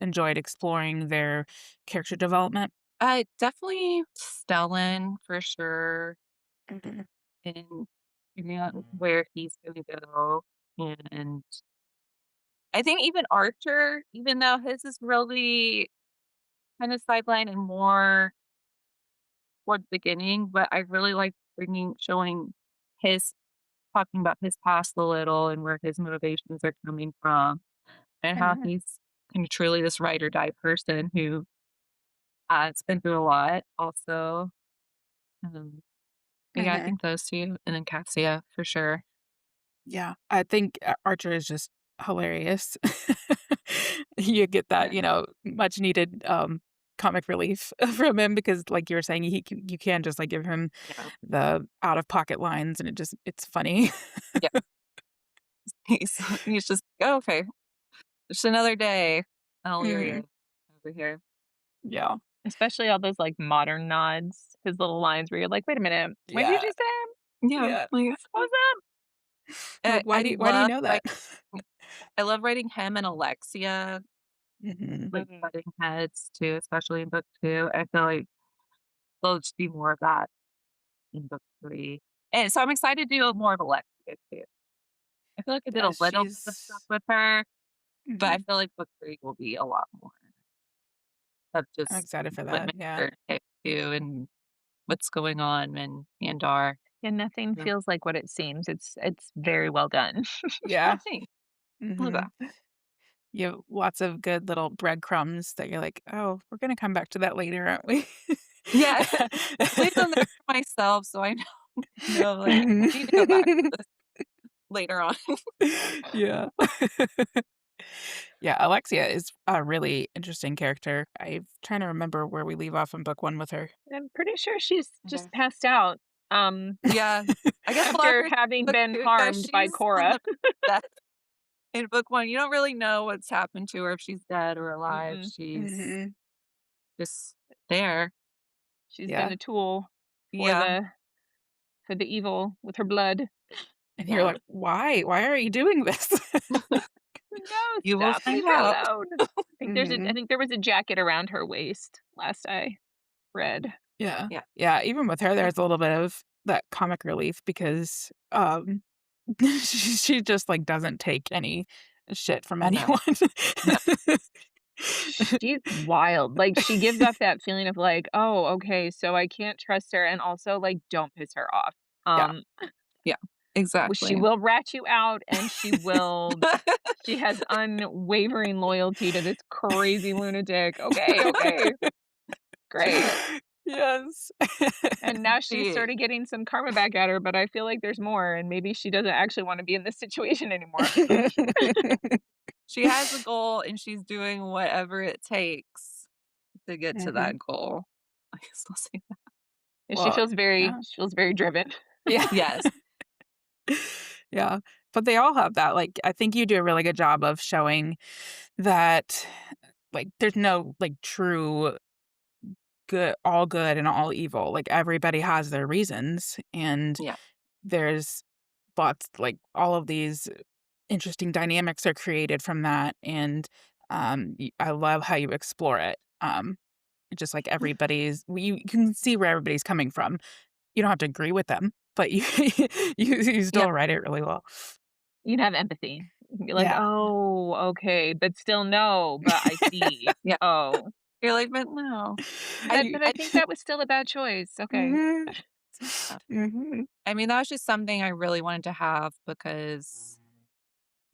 enjoyed exploring their character development? Definitely Stellan for sure, Mhm. and figuring out where he's gonna go, and I think even Archer, even though his is really kind of sidelined and more toward the beginning, but I really like showing his talking about his past a little and where his motivations are coming from, and how Mhm. he's kind of truly this ride or die person who, has been through a lot also. Um, Yeah, I Mhm. think those 2, and then Cassia for sure. Yeah, I think Archer is just hilarious. You get that, Yeah, you know, much needed, comic relief from him because, like you were saying, you can just, like, give him yeah, the out of pocket lines, and it's funny. yeah. He's just, "Oh, okay, just another day." Elyria Mhm. over here. Yeah. Especially all those, like, modern nods, his little lines where you're like, "Wait a minute, what did Yeah. you just say? Yeah, Yeah. like, What was that?" Like, I why do you love know that? writing I love writing him and Alexia, Mhm. like, Mhm. butting heads too, especially in book 2. I feel like there'll just be more of that in book 3. And so I'm excited to do more of Alexia too. I feel like I did a little bit of stuff She's with her, but I Mhm. feel like book 3 will be a lot more of I'm just excited for what that, makes yeah. her tick too and what's going on and Andar. Yeah, nothing Yeah. feels like what it seems. It's very well done. Oh, Yeah. thanks. Love Mhm. that. You have lots of good little breadcrumbs that you're like, "Oh, we're gonna come back to that later, aren't we?" Yeah, leave them there for myself so I know, like, I Mhm. need to go back to this later on. Yeah. Yeah, Alexia is a really interesting character. I'm trying to remember where we leave off in book 1 with her. I'm pretty sure she's Okay. just passed out, Yeah. I guess a lot of after her having book been 2, yeah, harmed by she's on Cora. the death in book 1, you don't really know what's happened to her, if she's dead or alive. Mm-mm. She's Mhm. just there. She's been Yeah, a tool for Yeah. the evil with her blood. and you're Yeah. like, "Why? Why are you doing this?" No, You will stop, find leave her out. alone. I Mhm. think there was a jacket around her waist last I read. Yeah. Yeah. Yeah, even with her, there's a little bit of that comic relief because, she just, like, doesn't take any shit from No. anyone. No. She's wild. Like, she gives off that feeling of like, "Oh, okay, so I can't trust her," and also, like, don't piss her off. Yeah. Yeah. She Exactly. will rat you out, and she has unwavering loyalty to this crazy lunatic. Okay, okay, great. Yes. And now she's She sort of getting some karma back at her, but I feel like there's more, and maybe she doesn't actually wanna be in this situation anymore. she has a goal and she's doing whatever it takes to get to Mhm. that goal. I guess I'll say that. And Well, yeah. she feels very driven. Yeah. Yes. Yeah. But they all have that, like, I think you do a really good job of showing that, like, there's no, like, true good and all evil, like, everybody has their reasons, and Yeah. there's lots like, all of these interesting dynamics are created from that, and, I love how you explore it, just like you can see where everybody's coming from. You don't have to agree with them, but you you Yeah. still write it really well. You'd have empathy. You'd be like, Yeah. "Oh, okay, but still no, but I see. Yeah. Oh, You're like, "But no." but You I think that was still a bad choice. Okay." Mhm. Yeah. Mhm. I mean, that was just something I really wanted to have because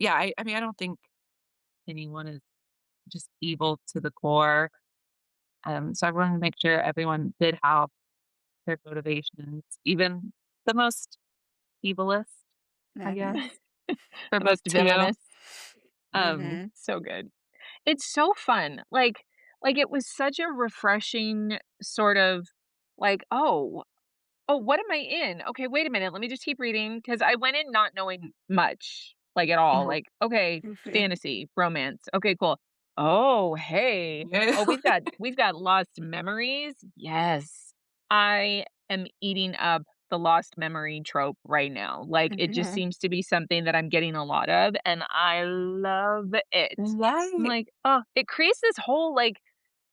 yeah, I mean, I don't think anyone is just evil to the core. So I wanted to make sure everyone did have their motivations, even the most evilest, I guess, Mhm. for The book most 2. villainous. Um, Mhm. So good. It's so fun. Like, it was such a refreshing sort of like, "Oh, what am I in? Okay, wait a minute, let me just keep reading because I went in not knowing much, like, at all, mhm. like, "Okay, Mhm. fantasy, romance, okay, cool. Oh, hey. Yeah. Oh, we've got lost memories? Yes. I am eating up the lost memory trope right now, like, it just Mhm. seems to be something that I'm getting a lot of, and I love it. I'm Right. like, "Oh," it creates this whole, like,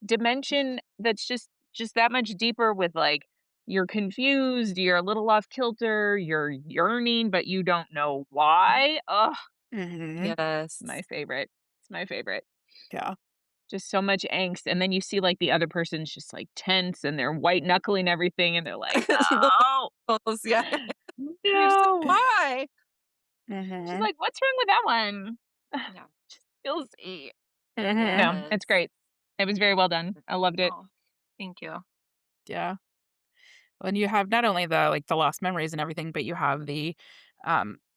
dimension that's just that much deeper with, like, you're confused, you're a little off kilter, you're yearning, but you don't know why. Ugh, Mhm. my Yes. favorite. It's my favorite. Yeah. Just so much angst, and then you see, like, the other person's just, like, tense, and they're white knuckling everything, and they're like, The "No, vocals, yeah. You're just like, no." "Why?" She's Mhm. like, "What's wrong with that one?" Yeah. Just feels e Mhm. No, it's Yes. great. It was very well done. I loved it. Oh, thank you. Yeah. And you have not only the, like, the lost memories and everything, but you have the,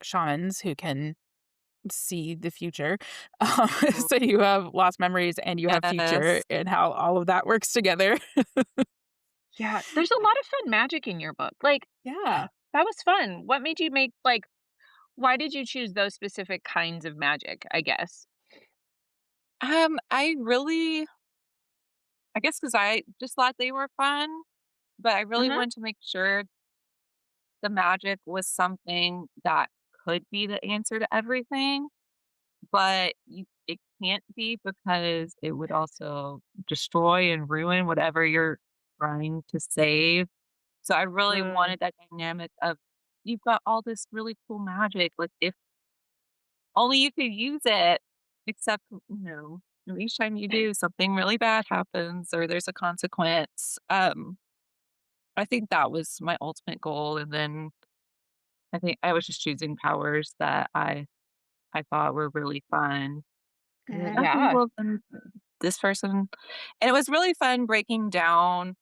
shamans who can see the future. Mm. So you have lost memories and you have future Yes. and how all of that works together. Yeah, there's a lot of fun magic in your book. Like, Yeah. that was fun. What made you make like, why did you choose those specific kinds of magic, I guess? I really I guess because I just thought they were fun, but I really Mhm. wanted to make sure the magic was something that could be the answer to everything, but it can't be because it would also destroy and ruin whatever you're trying to save. So I really Mm, wanted that dynamic of you've got all this really cool magic, like if only you could use it, except, each time you do, something really bad happens or there's a consequence. I think that was my ultimate goal, and then I think I was just choosing powers that I thought were really fun. Like, Mhm. okay, yeah. well, then this person and it was really fun breaking down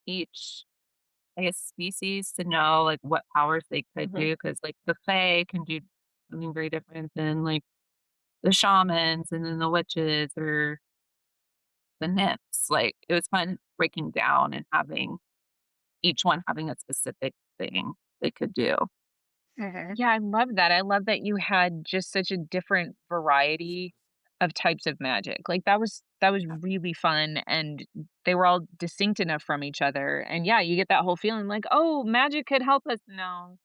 each, I guess, species to know, like, what powers they could Mhm. do because like, the Fae can do something very different than, like, the shamans and then the witches or the nymphs. Like, it was fun breaking down and having each one having a specific thing they could do. Mhm. Yeah, I love that. I love that you had just such a different variety of types of magic. Like, that was really fun, and they were all distinct enough from each other, and yeah, you get that whole feeling like, "Oh, magic could help us." No.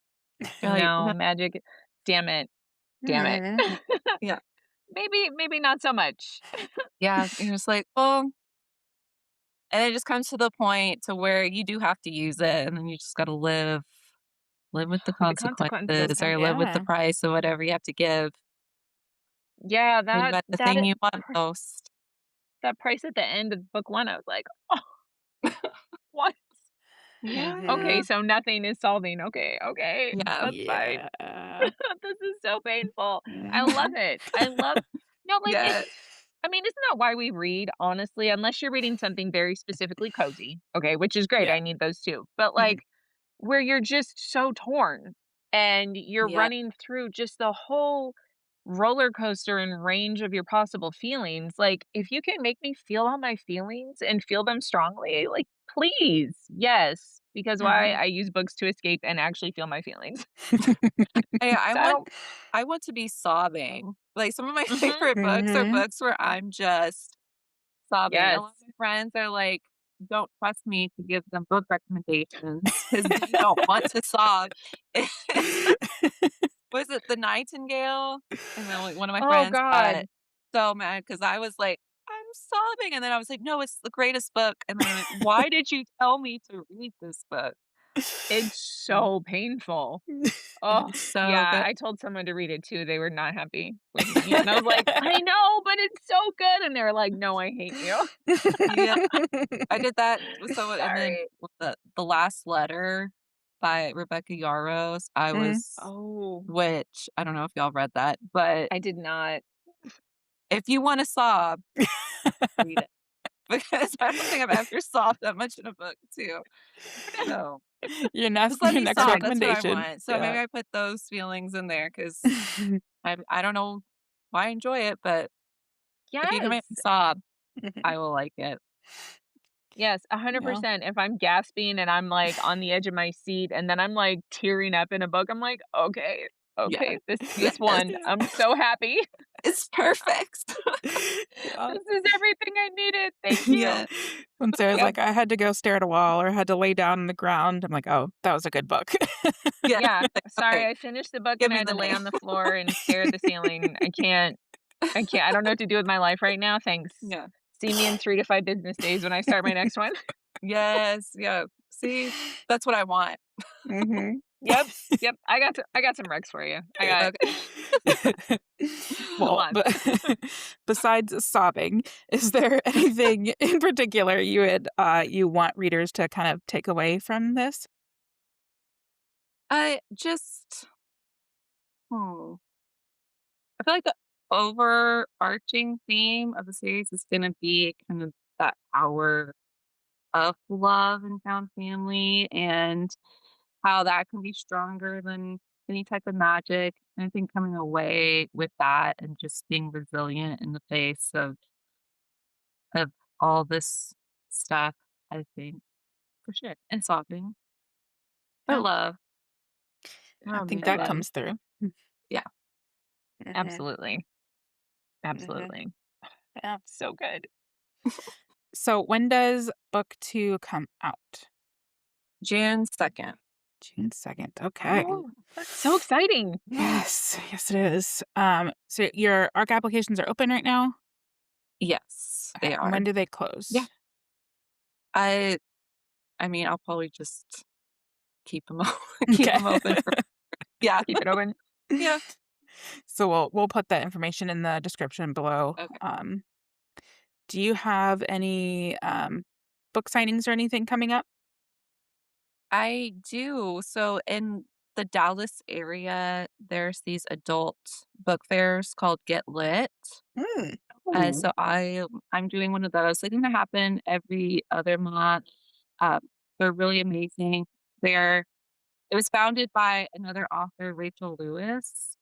You're like, No, "No." magic, damn it, damn it. Mhm. Yeah. Maybe not so much. Yeah, you're just like, "Well," and it just comes to the point to where you do have to use it, and then you just gotta live with the With the consequences. consequences or live with the Yeah. price of whatever you have to give Yeah, when you that got the that thing it you want most. that price at the end of book 1, I was like, "Oh, what?" Okay, Yeah. Mhm. so nothing is solving. Okay, okay, Yeah. that's fine. Yeah. This is so painful. I love Mhm. it. I love no, like, Yeah. it's I mean, isn't that why we read, honestly? Unless you're reading something very specifically cozy, okay, which is great, Yeah. I need those too. But, Mhm. like, where you're just so torn and you're Yeah. running through just the whole roller coaster and range of your possible feelings, like, if you can make me feel all my feelings and feel them strongly, like, please, yes, because why? Mhm. I use books to escape and actually feel my feelings. Yeah, So I don't I want to be sobbing. Like, some of my Mhm. favorite books are Mhm. books where I'm just sobbing. A Yes. lot of my friends are like, don't trust me to give them book recommendations because they don't want to sob. Was it The Nightingale? And then, like, one of my Oh friends got god. so mad because I was like, "I'm sobbing," and then I was like, "No, it's the greatest book," and they're like, "Why did you tell me to read this book?" It's Mm. so painful. Oh, It's so yeah, good. I told someone to read it too, they were not happy with me, and I was like, "I know, but it's so good," and they were like, "No, I hate you." Yeah, I did that with someone, and then Sorry. with The Last Letter by Rebecca Yarros, I Mm. was Oh, which I don't know if y'all read that, but I did not. if you wanna sob, read it because I don't think I've ever sobbed that much in a book too. So, just let Your me next sob, that's what I recommendation. want. So Yeah. maybe I put those feelings in there because I don't know why I enjoy it, but if you can make me Yes. sob, Mhm. I will like it. Yes, Yeah. 100%. If I'm gasping and I'm, like, on the edge of my seat and then I'm, like, tearing up in a book, I'm like, "Okay, Yeah. okay, this Yes. one, Yeah. I'm so happy. It's perfect. Yeah. This is everything I needed. Thank you." Yeah. When Sarah's Yep. like, "I had to go stare at a wall or I had to lay down on the ground," I'm like, "Oh, that was a good book." Yeah. Yeah. Like, Sorry, "Okay, I finished the book give and I me had the to lay name." on the floor and stare at the ceiling. I don't know what to do with my life right now, thanks. Yeah. See me in 3 to 5 business days when I start my next one. Yes, yeah. See, that's what I want. Mhm. Yep, yep, I got some recs for you. I got Okay. hold Well, on. but besides sobbing, is there anything in particular you want readers to kind of take away from this? I just hmm, I feel like the overarching theme of the series is gonna be kind of that power of love and found family and how that can be stronger than any type of magic. And I think coming away with that and just being resilient in the face of all this stuff, I think for sure. And sobbing. But Yeah, love. I Oh think man, that Good. love. comes through. Yeah. Mhm, Absolutely. mhm. Absolutely. Yeah. So good. So when does book 2 come out? June 2nd. June 2nd. Okay. Oh, that's so exciting. Yes. Yes, it is. So your ARC applications are open right now? Yes, Okay. they And when are. do they Yeah. close? I I mean, I'll probably just keep them keep Okay. them open for yeah. Keep it open. Yeah. So we'll put that information in the description below. Okay. Do you have any book signings or anything coming up? I do. So in the Dallas area, there's these adult book fairs called Get Lit. Mm. Ooh. So I'm doing one of those. They seem to happen every other month. Um, they're really amazing. They're It was founded by another author, Rachel Lewis,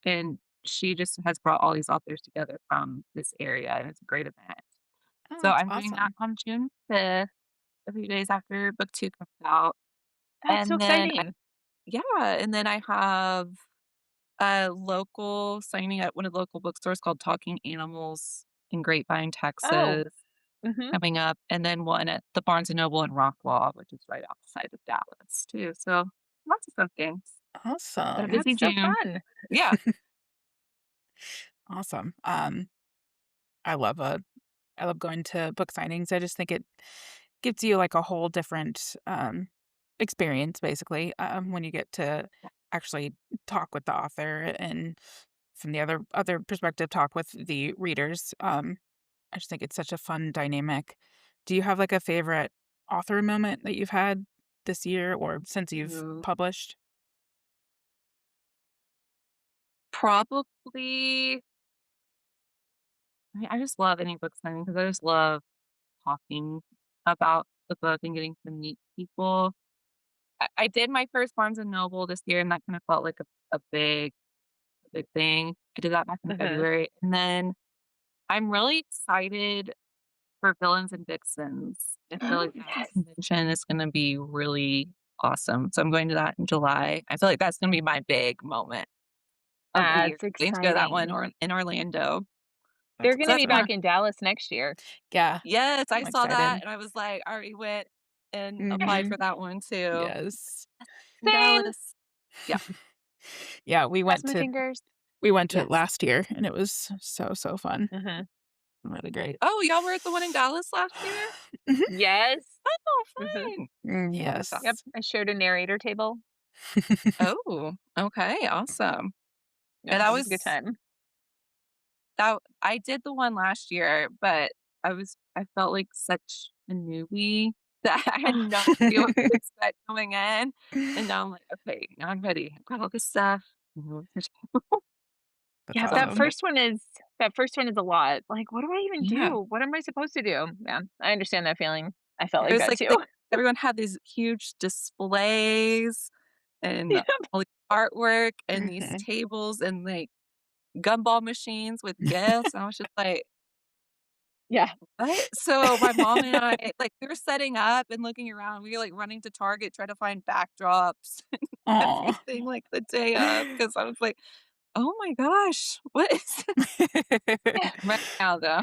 and she just has brought all these authors together from this area, and it's a great event. Oh, So that's I'm doing that awesome. on June 5th, a few days after book 2 comes out, That's so and then exciting. yeah, and then I have a local signing at one of the local bookstores called Talking Animals in Grapevine, Oh. Texas, Mhm. coming up, and then one at the Barnes& and Noble in Rockwall, which is right outside of Dallas too, so lots of fun things. Got a Awesome. busy That's so June. fun. Yeah. Awesome. I love I love going to book signings. I just think it gives you like a whole different experience basically when you get to actually talk with the author and from the other perspective talk with the readers. I just think it's such a fun dynamic. Do you have like a favorite author moment that you've had this year or since you've Ooh. published? Probably I just love any book signing because I just love talking about the book and getting to meet people. I did my first Barnes& and Noble this year, and that kinda felt like a big thing. I did that back in Mhm. February, and then I'm really excited for Villains and Vixens. I feel like that Yes. convention is gonna be really awesome, so I'm going to that in July. I feel like that's gonna be my big moment of the year, That's getting to go to that one exciting. or in Orlando. That's They're So gonna that's be fun. back awesome. in Dallas next year. Yeah, Yes, I I'm saw that excited. and I was like, I already went and applied Hmm. for that one too. Yes. In Same. Dallas. Yeah. Yeah, Cross my fingers. we went to it Yes. last year and it was so fun. Mhm. Really great. Oh, y'all were at the one in Dallas last year? Mhm. Yes. Oh, Mhm. fun. That's Yep, Yes. I shared a narrator table. Oh, okay, awesome. Yeah, Yeah, that it was a good was time. that I did the one last year, but I felt like such a newbie that I had no idea what to expect going in, and now I'm like, "Okay, now I'm ready. I've got all this stuff. I know what to do." That's Yeah, So I'm awesome. excited. that first one is a lot. Like, what do I even Yeah. do? What am I supposed to do? Yeah, I understand that feeling. I felt It like was that like too. everyone had these huge displays and Yeah. all the artwork and these Mhm. tables and, like, gumball machines with gifts, and I was just like, Yeah. "What?" So my mom and I, like, we were setting up and looking around, we were, like, running to Target, trying to find backdrops and Aw. everything, like, the day of because I was like, "Oh my gosh, what is this?" Yeah. I'm ready now, though.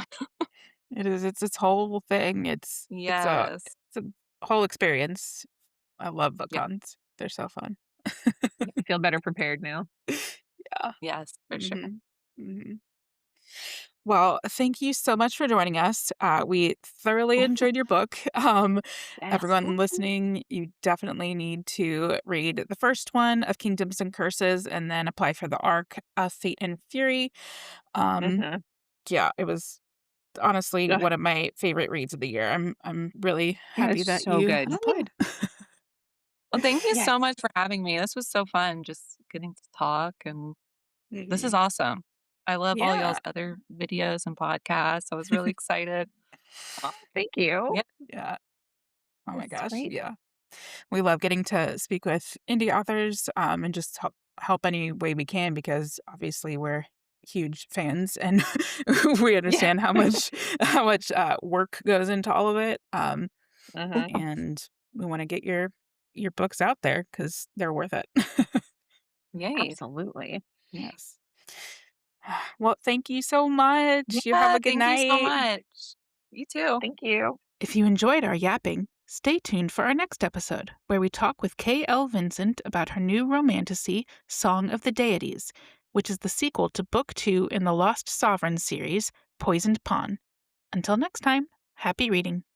It is, it's this whole thing. Yes. It's a whole experience. I love book Yeah. cons. They're so fun. I feel better prepared now. Yeah. Yes, for sure. Mhm. Mhm. Well, thank you so much for joining us. We thoroughly enjoyed your book. Yes. Everyone listening, you definitely need to read the first one of Kingdoms and Curses and then apply for the ARC of Fate and Fury. Um, Mhm. yeah, it was honestly Ugh, one of my favorite reads of the year. I'm really happy it's that so you good. applied. Well, thank you Yes. so much for having me. This was so fun just getting to talk, and this is Mhm. awesome. I love all Yeah. y'all's other videos and podcasts. I was really excited. Oh, thank you. Yep. Yeah. Oh my That's gosh. great. Yeah. We love getting to speak with indie authors, and just help any way we can because obviously we're huge fans and we Yeah. understand how much work goes into all of it. Mhm. And we want to get your books out there because they're worth it. Yay. Absolutely. Yes. Well, thank you so much. You have Yeah, a good thank you so night. much. You too. Thank you. If you enjoyed our yapping, stay tuned for our next episode, where we talk with K.L. Vincent about her new romantasy, Song of the Deities, which is the sequel to Book 2 in the Lost Sovereign series, Poisoned Pawn. Until next time, happy reading.